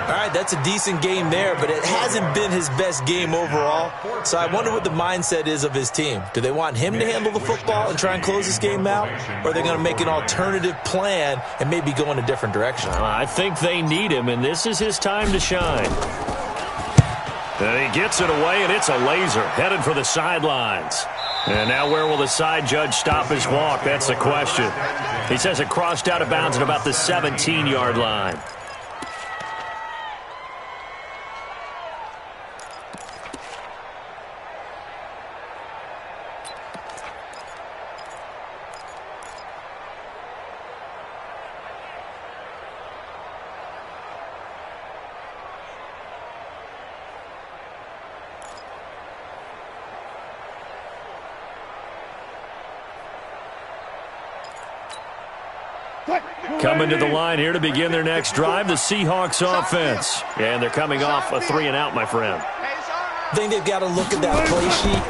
All right, that's a decent game there, but it hasn't been his best game overall. So I wonder what the mindset is of his team. Do they want him to handle the football and try and close this game out? Or are they going to make an alternative plan and maybe go in a different direction? I think they need him, and this is his time to shine. And he gets it away, and it's a laser headed for the sidelines. And now where will the side judge stop his walk? That's the question. He says it crossed out of bounds at about the 17-yard line. Coming to the line here to begin their next drive, the Seahawks offense. And they're coming off a 3-and-out, my friend. I think they've got to look at that play sheet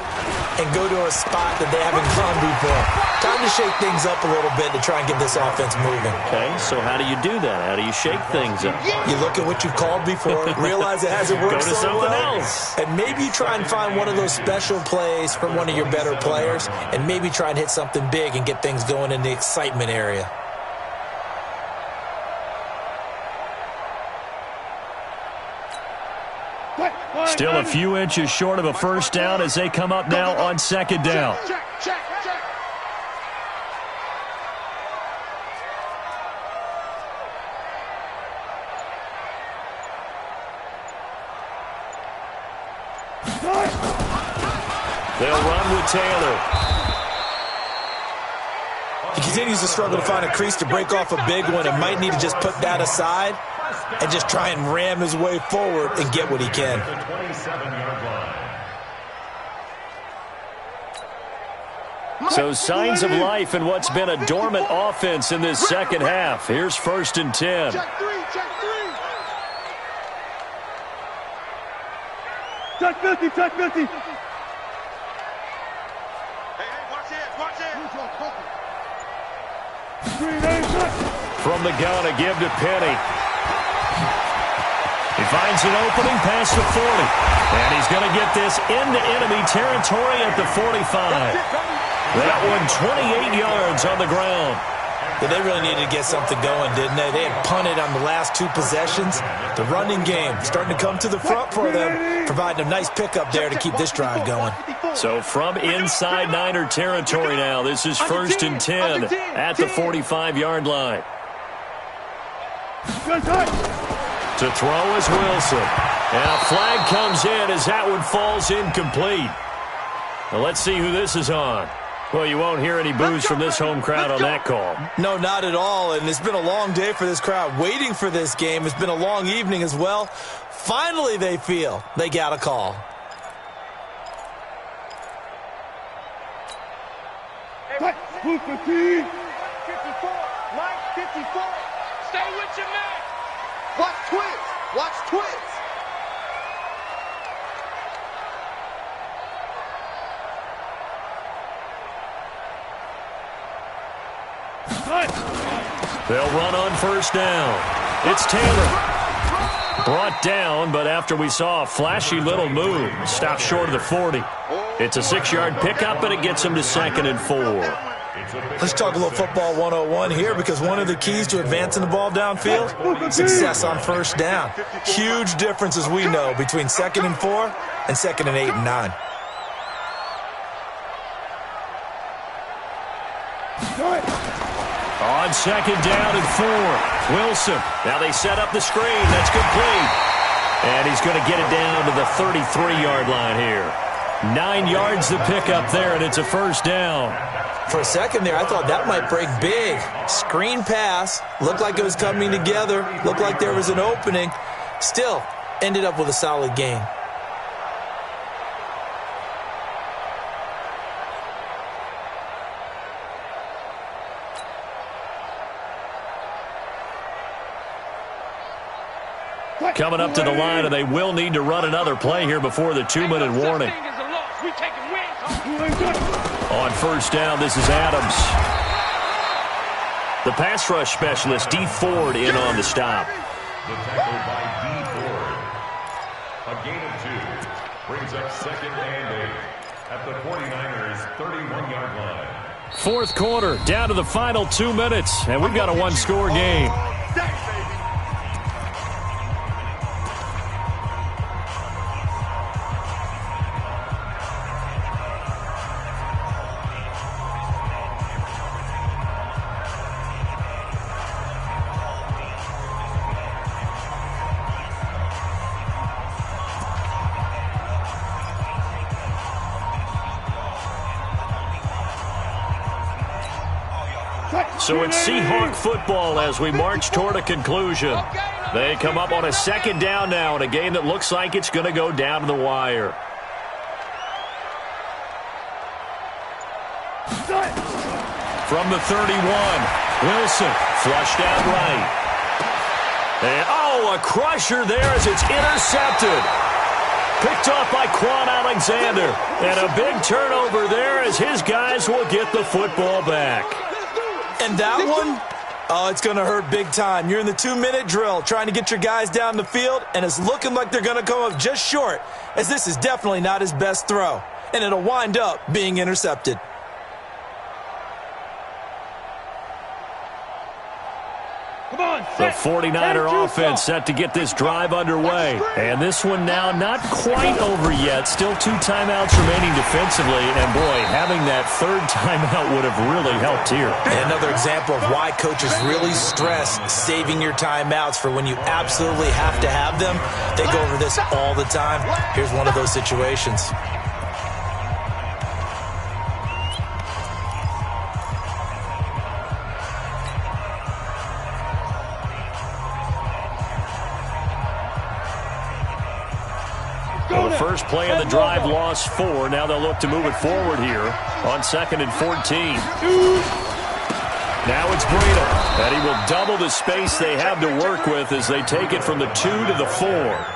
and go to a spot that they haven't gone before. Time to shake things up a little bit to try and get this offense moving. Okay, so how do you do that? How do you shake things up? You look at what you've called before, realize it hasn't worked Go to so something well, else. and maybe you try and find one of those special plays from one of your better players, and maybe try and hit something big and get things going in the excitement area. Still a few inches short of a first down as they come up now on second down. Check. They'll run with Taylor. He continues to struggle to find a crease to break off a big one and might need to just put that aside and just try and ram his way forward and get what he can. So signs of life in what's been a dormant offense in this second half. Here's 1st and 10. Check three. Check 50. Hey, watch it. From the gun, a give to Penny. He finds an opening past the 40. And he's going to get this into enemy territory at the 45. That one 28 yards on the ground. Yeah, they really needed to get something going, didn't they? They had punted on the last 2 possessions. The running game starting to come to the front for them, providing a nice pickup there to keep this drive going. So from inside Niner territory now, this is 1st and 10 at the 45-yard line. To throw is Wilson. And a flag comes in as that one falls incomplete. Now let's see who this is on. Well, you won't hear any boos from this home crowd on that call. No, not at all. And it's been a long day for this crowd waiting for this game. It's been a long evening as well. Finally, they feel they got a call. Mike 54. Mike 54. Stay with your man. Watch twins. Watch twins. They'll run on 1st down. It's Taylor. Brought down, but after we saw a flashy little move, stopped short of the 40. It's a 6-yard pickup, and it gets him to 2nd and 4. Let's talk a little football 101 here, because one of the keys to advancing the ball downfield, success on 1st down. Huge difference, as we know, between 2nd and 4 and 2nd and 8 and 9. On 2nd down and 4, Wilson. Now they set up the screen. That's complete. And he's going to get it down to the 33-yard line here. 9 yards to pick up there, and it's a 1st down. For a second there, I thought that might break big. Screen pass. Looked like it was coming together. Looked like there was an opening. Still, ended up with a solid gain. Coming up to the line, and they will need to run another play here before the 2-minute warning. On 1st down, this is Adams. The pass rush specialist, D. Ford, in on the stop. The tackle by D. Ford. A gain of 2 brings up 2nd and 8 at the 49ers' 31-yard line. 4th quarter, down to the final 2 minutes, and we've got a 1-score game. So it's Seahawk football as we march toward a conclusion. They come up on a 2nd down now in a game that looks like it's going to go down to the wire. From the 31, Wilson flushed out right. And, a crusher there as it's intercepted. Picked off by Quan Alexander. And a big turnover there as his guys will get the football back. And that one, it's going to hurt big time. You're in the 2-minute drill trying to get your guys down the field, and it's looking like they're going to come up just short, as this is definitely not his best throw. And it'll wind up being intercepted. The 49er offense set to get this drive underway. And this one now not quite over yet. Still 2 timeouts remaining defensively. And, boy, having that 3rd timeout would have really helped here. Another example of why coaches really stress saving your timeouts for when you absolutely have to have them. They go over this all the time. Here's one of those situations. Well, the first play of the drive lost 4. Now they'll look to move it forward here on 2nd and 14. Now it's Breida, and he will double the space they have to work with as they take it from the 2 to the 4.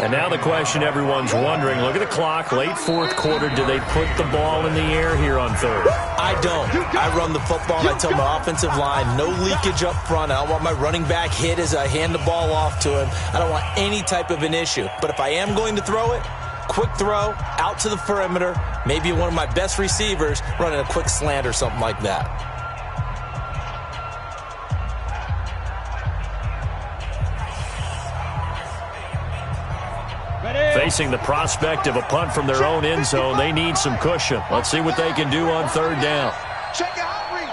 And now the question everyone's wondering, look at the clock, late 4th quarter, do they put the ball in the air here on 3rd? I don't. I run the football, and I tell my offensive line, no leakage up front. I don't want my running back hit as I hand the ball off to him. I don't want any type of an issue. But if I am going to throw it, quick throw, out to the perimeter, maybe one of my best receivers running a quick slant or something like that. Facing the prospect of a punt from their own end zone, they need some cushion. Let's see what they can do on third down. Check it out, Reed.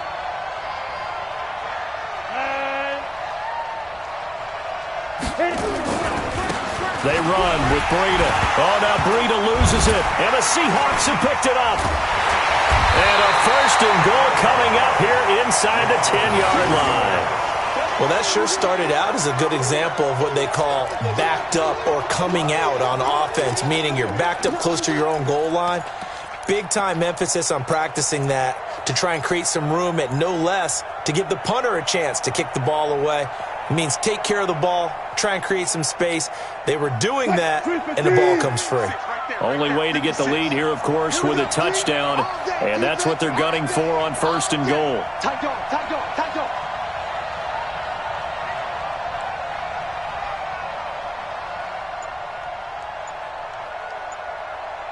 They run with Breida. Oh, now Breida loses it, and the Seahawks have picked it up. And a first and goal coming up here inside the 10-yard line. Well, that sure started out as a good example of what they call backed up or coming out on offense, meaning you're backed up close to your own goal line. Big-time emphasis on practicing that to try and create some room at no less to give the punter a chance to kick the ball away. It means take care of the ball, try and create some space. They were doing that, and the ball comes free. Only way to get the lead here, of course, with a touchdown, and that's what they're gunning for on first and goal. Tight dog, tight dog, tight dog.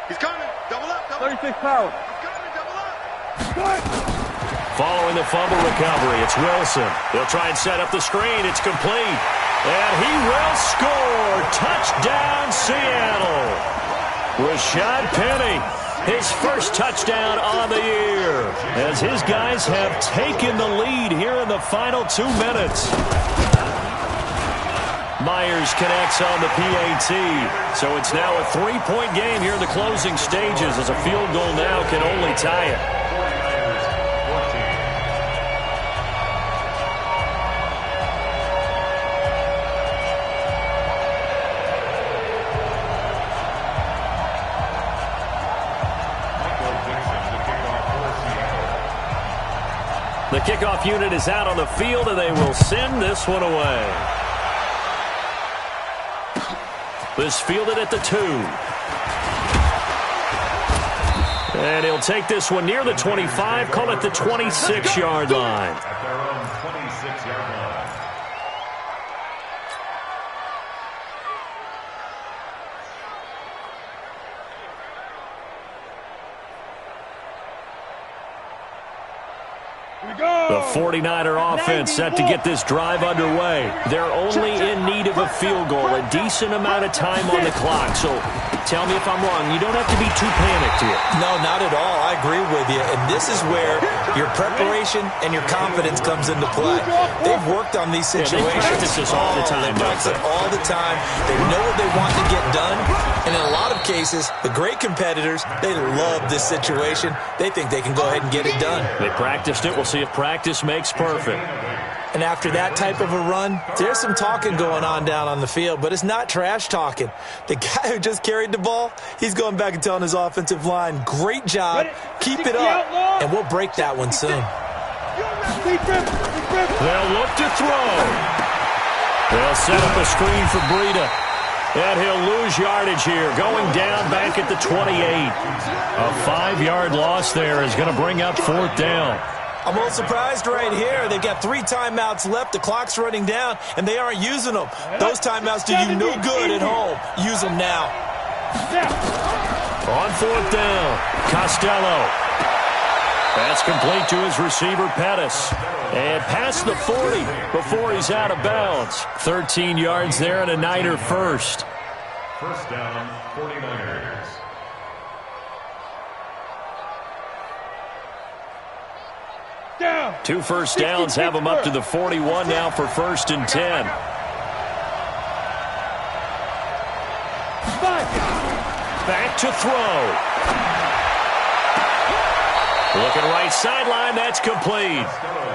He's coming. Double up. 36 power. He's coming. Double up. Following the fumble recovery, it's Wilson. They'll try and set up the screen. It's complete. And he will score. Touchdown, Seattle. Rashad Penny, his first touchdown on the year, as his guys have taken the lead here in the final 2 minutes. Myers connects on the PAT. So it's now a 3-point game here in the closing stages, as a field goal now can only tie it. The kickoff unit is out on the field, and they will send this one away. This fielded at the 2. And he'll take this one near the 25, call it the 26-yard line. At their own 26-yard line. The 49er offense set to get this drive underway. They're only in need of a field goal, a decent amount of time on the clock. So tell me if I'm wrong. You don't have to be too panicked here. No, not at all. I agree with you. And this is where your preparation and your confidence comes into play. They've worked on these situations. They practice this all the time. They practice it all the time. They know what they want to get done. And in a lot of cases, the great competitors, they love this situation. They think they can go ahead and get it done. They practiced it. We'll see if practice makes perfect. And after that type of a run, there's some talking going on down on the field, but it's not trash talking. The guy who just carried the ball, he's going back and telling his offensive line, great job, keep it up, and we'll break that one soon. They'll look to throw. They'll set up a screen for Breida. And he'll lose yardage here, going down back at the 28. A 5-yard loss there is going to bring up fourth down. I'm a little surprised right here. They've got 3 timeouts left. The clock's running down, and they aren't using them. Those timeouts do you no good at home. Use them now. On fourth down, Costello. That's complete to his receiver, Pettis. And past the 40 before he's out of bounds. 13 yards there and a Niner first. First down, 49ers. Down. 2 first downs have him up to the 41 now for first and 10. Back to throw. Looking right sideline, that's complete.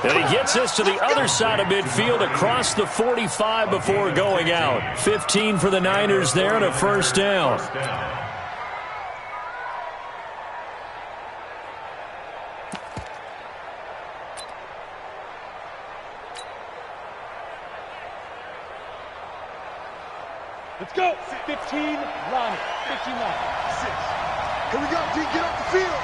And he gets us to the other side of midfield across the 45 before going out. 15 for the Niners there and a first down. Let's go. 15 line. 15 line. 6. Here we go, D. Get off the field.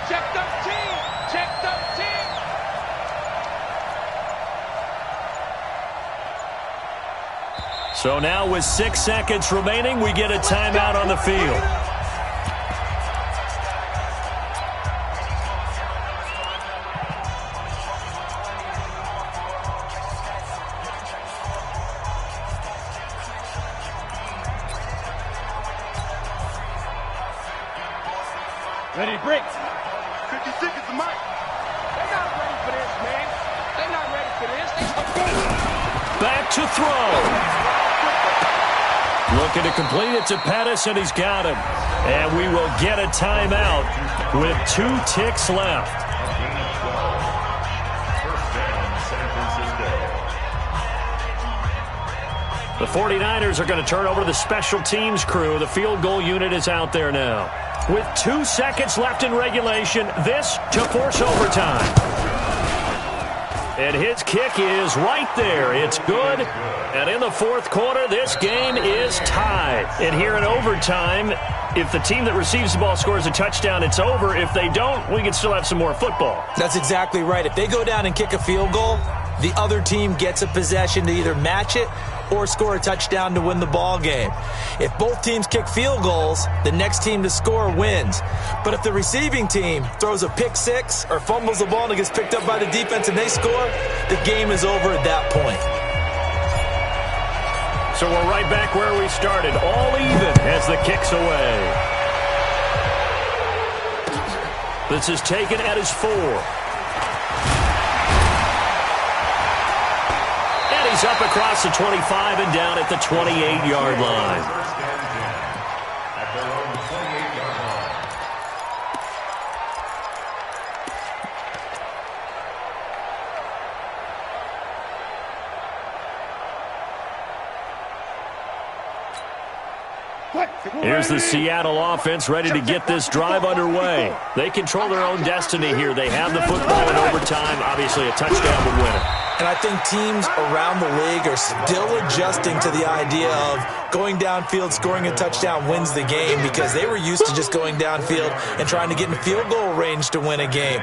Check 13. Check 13. So now with 6 seconds remaining, we get a timeout on the field. Ready to break. 56 is the mic. They're not ready for this, man. They're not ready for this. Back to throw. Looking to complete it to Pettis, and he's got him. And we will get a timeout with 2 ticks left. The 49ers are going to turn over to the special teams crew. The field goal unit is out there now. With 2 seconds left in regulation, this to force overtime. And his kick is right there. It's good. And in the fourth quarter, this game is tied. And here in overtime, if the team that receives the ball scores a touchdown, it's over. If they don't, we can still have some more football. That's exactly right. If they go down and kick a field goal, the other team gets a possession to either match it or score a touchdown to win the ball game. If both teams kick field goals, the next team to score wins. But if the receiving team throws a pick six or fumbles the ball and it gets picked up by the defense and they score, the game is over at that point. So we're right back where we started, all even as the kick's away. This is taken at his 4. He's up across the 25 and down at the 28-yard line. At their own 28-yard line. Here's the Seattle offense ready to get this drive underway. They control their own destiny here. They have the football in overtime. Obviously, a touchdown would win it. And I think teams around the league are still adjusting to the idea of going downfield, scoring a touchdown wins the game, because they were used to just going downfield and trying to get in field goal range to win a game.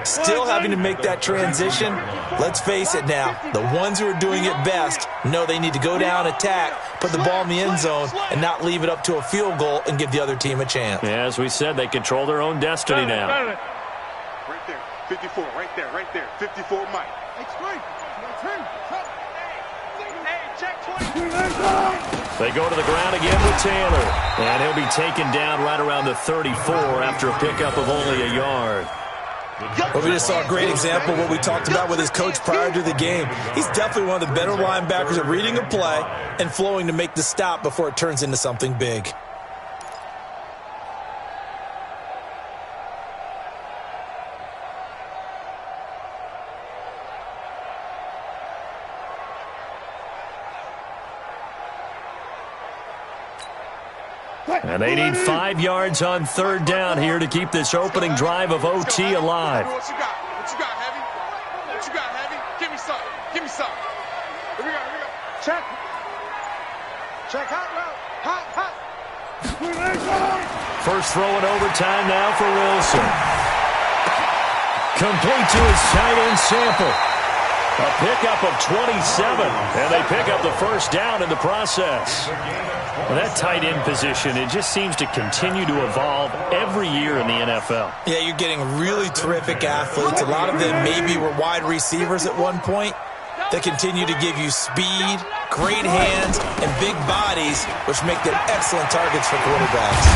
Still having to make that transition. Let's face it now, the ones who are doing it best know they need to go down, attack, put the ball in the end zone, and not leave it up to a field goal and give the other team a chance. Yeah, as we said, they control their own destiny now. Right there, 54, right there, 54 Mike. They go to the ground again with Taylor, and he'll be taken down right around the 34 after a pickup of only a yard. Well, we just saw a great example of what we talked about with his coach prior to the game. He's definitely one of the better linebackers at reading a play and flowing to make the stop before it turns into something big. And they need 5 yards on third down here to keep this opening drive of OT alive. What you got? What you got, Heavy? What you got, Heavy? Give me some. Give me some. Here we go. Check. Check hot route. Hot. First throw in overtime now for Wilson. Complete to his tight end Sample. A pickup of 27, and they pick up the first down in the process. Well, that tight end position, it just seems to continue to evolve every year in the NFL. Yeah, you're getting really terrific athletes. A lot of them maybe were wide receivers at one point. They continue to give you speed, great hands, and big bodies, which make them excellent targets for quarterbacks.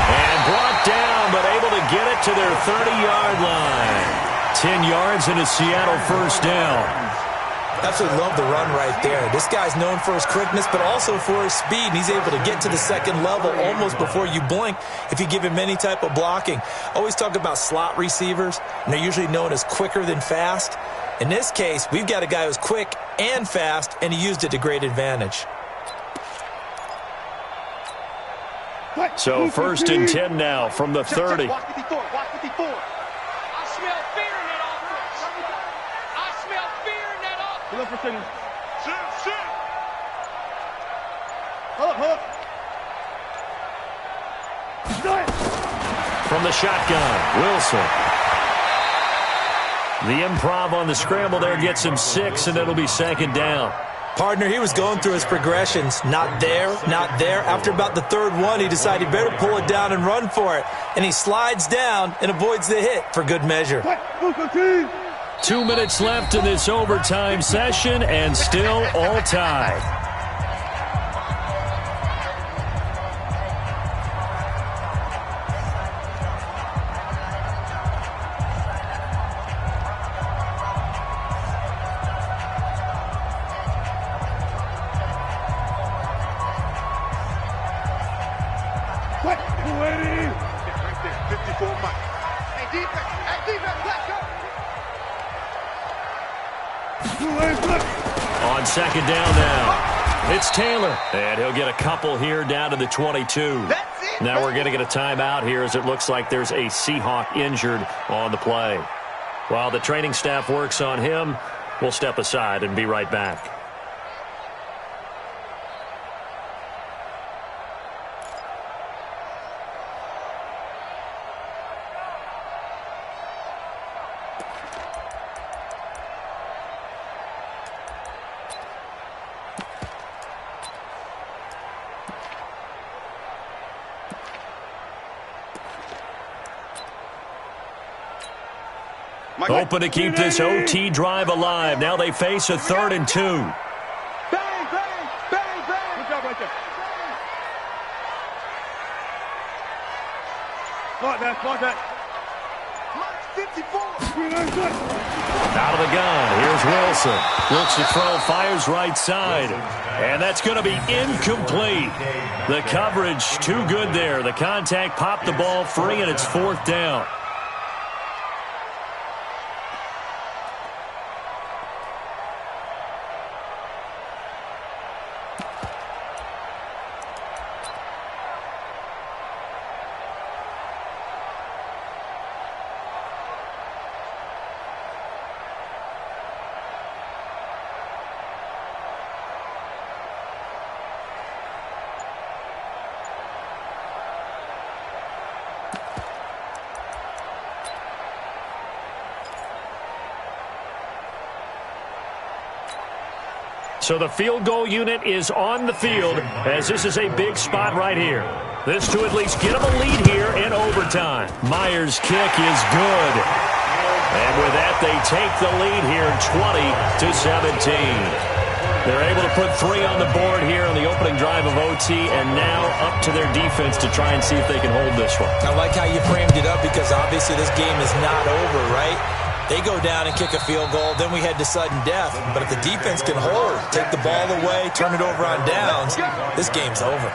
And brought down, but able to get it to their 30-yard line. 10 yards and a Seattle first down. Absolutely love the run right there. This guy's known for his quickness, but also for his speed. And he's able to get to the second level almost before you blink if you give him any type of blocking. Always talk about slot receivers, and they're usually known as quicker than fast. In this case, we've got a guy who's quick and fast, and he used it to great advantage. So first and 10 now from the 30. Watch 54. I smell fear in that offense. I smell fear in that offense. Look for Sidney. Shoot. Hold up. From the shotgun, Wilson. The improv on the scramble there gets him 6, and it'll be second down. Partner, he was going through his progressions. Not there. After about the third one, he decided he better pull it down and run for it. And he slides down and avoids the hit for good measure. 2 minutes left in this overtime session, and still all tied. 54, Mike. Hey, defense, let's go. On second down now, it's Taylor. And he'll get a couple here down to the 22. Now we're going to get a timeout here as it looks like there's a Seahawk injured on the play. While the training staff works on him, we'll step aside and be right back. Open to keep this OT drive alive. Now they face a 3rd and 2. Bang, bang, bang, bang. Good job right there. Block that. 54. Out of the gun. Here's Wilson. Looks to throw, fires right side. And that's going to be incomplete. The coverage too good there. The contact popped the ball free, and it's 4th down. So the field goal unit is on the field as this is a big spot right here. This to at least get them a lead here in overtime. Myers' kick is good. And with that, they take the lead here 20-17. They're able to put 3 on the board here on the opening drive of OT, and now up to their defense to try and see if they can hold this one. I like how you framed it up because obviously this game is not over, right? They go down and kick a field goal, then we head to sudden death. But if the defense can hold, take the ball away, turn it over on downs, this game's over.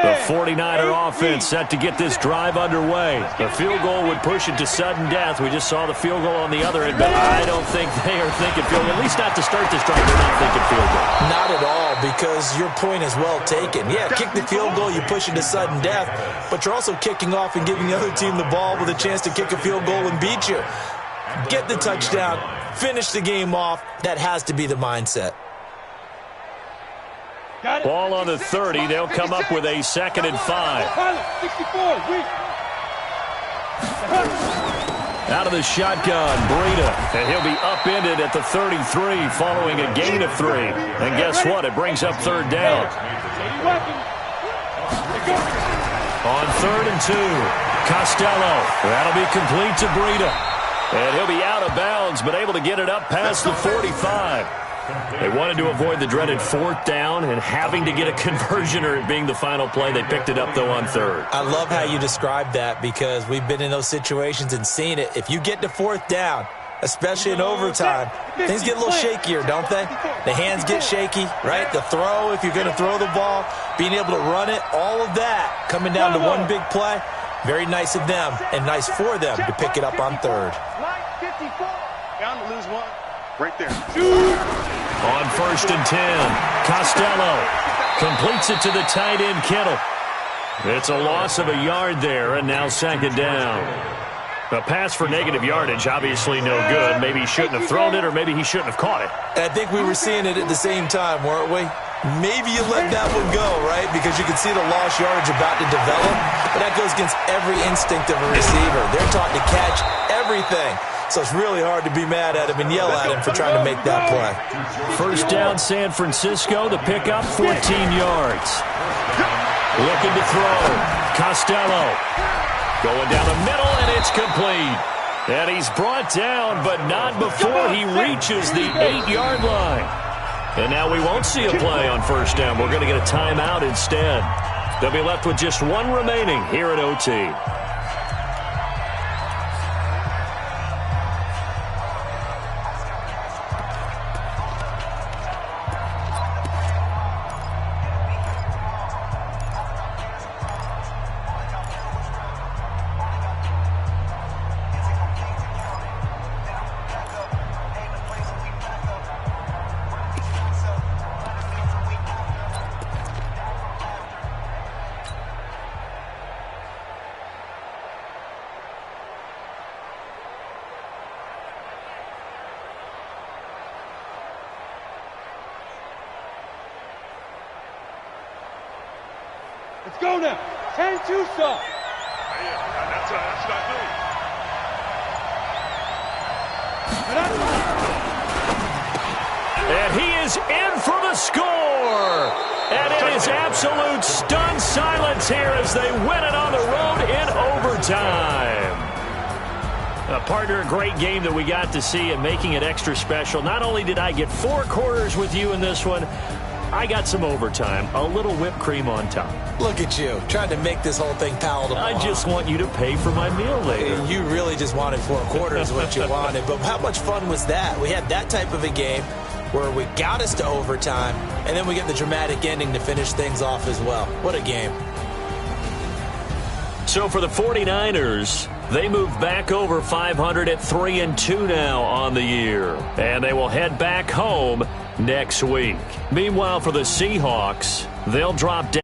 The 49er offense set to get this drive underway. The field goal would push it to sudden death. We just saw the field goal on the other end, but I don't think they are thinking field goal. At least not to start this drive, they're not thinking field goal. Not at all, because your point is well taken. Yeah, kick the field goal, you push it to sudden death, but you're also kicking off and giving the other team the ball with a chance to kick a field goal and beat you. Get the touchdown, finish the game off. That has to be the mindset. Ball on the 30. They'll come up with a 2nd and 5. Out of the shotgun, Breida. And he'll be upended at the 33 following a gain of 3. And guess what? It brings up 3rd down. On 3rd and 2, Costello. That'll be complete to Breida. And he'll be out of bounds, but able to get it up past the 45. They wanted to avoid the dreaded 4th down and having to get a conversion or it being the final play. They picked it up, though, on 3rd. I love how you described that because we've been in those situations and seen it. If you get to 4th down, especially in overtime, things get a little shakier, don't they? The hands get shaky, right? The throw, if you're going to throw the ball, being able to run it, all of that coming down to one big play. Very nice of them and nice for them to pick it up on 3rd. Down to lose 1. Right there. On 1st and 10, Costello completes it to the tight end, Kittle. It's a loss of a yard there, and now 2nd down. A pass for negative yardage, obviously no good. Maybe he shouldn't have thrown it, or maybe he shouldn't have caught it. I think we were seeing it at the same time, weren't we? Maybe you let that one go, right? Because you can see the lost yardage about to develop. But that goes against every instinct of a receiver. They're taught to catch everything. So it's really hard to be mad at him and yell at him for trying to make that play. 1st down, San Francisco. The pickup, 14 yards. Looking to throw. Costello. Going down the middle, and it's complete. And he's brought down, but not before he reaches the 8-yard line. And now we won't see a play on 1st down. We're going to get a timeout instead. They'll be left with just 1 remaining here at OT. Let's go now. 10-2 stop. That's what I do. And he is in for the score. And it is absolute stunned silence here as they win it on the road in overtime. Partner, a great game that we got to see and making it extra special. Not only did I get 4 quarters with you in this one, I got some overtime, a little whipped cream on top. Look at you, trying to make this whole thing palatable. I just want you to pay for my meal later. You really just wanted 4 quarters what you wanted. But how much fun was that? We had that type of a game where we got us to overtime, and then we get the dramatic ending to finish things off as well. What a game. So for the 49ers, they move back over 500 at 3-2 now on the year. And they will head back home next week. Meanwhile, for the Seahawks, they'll drop down.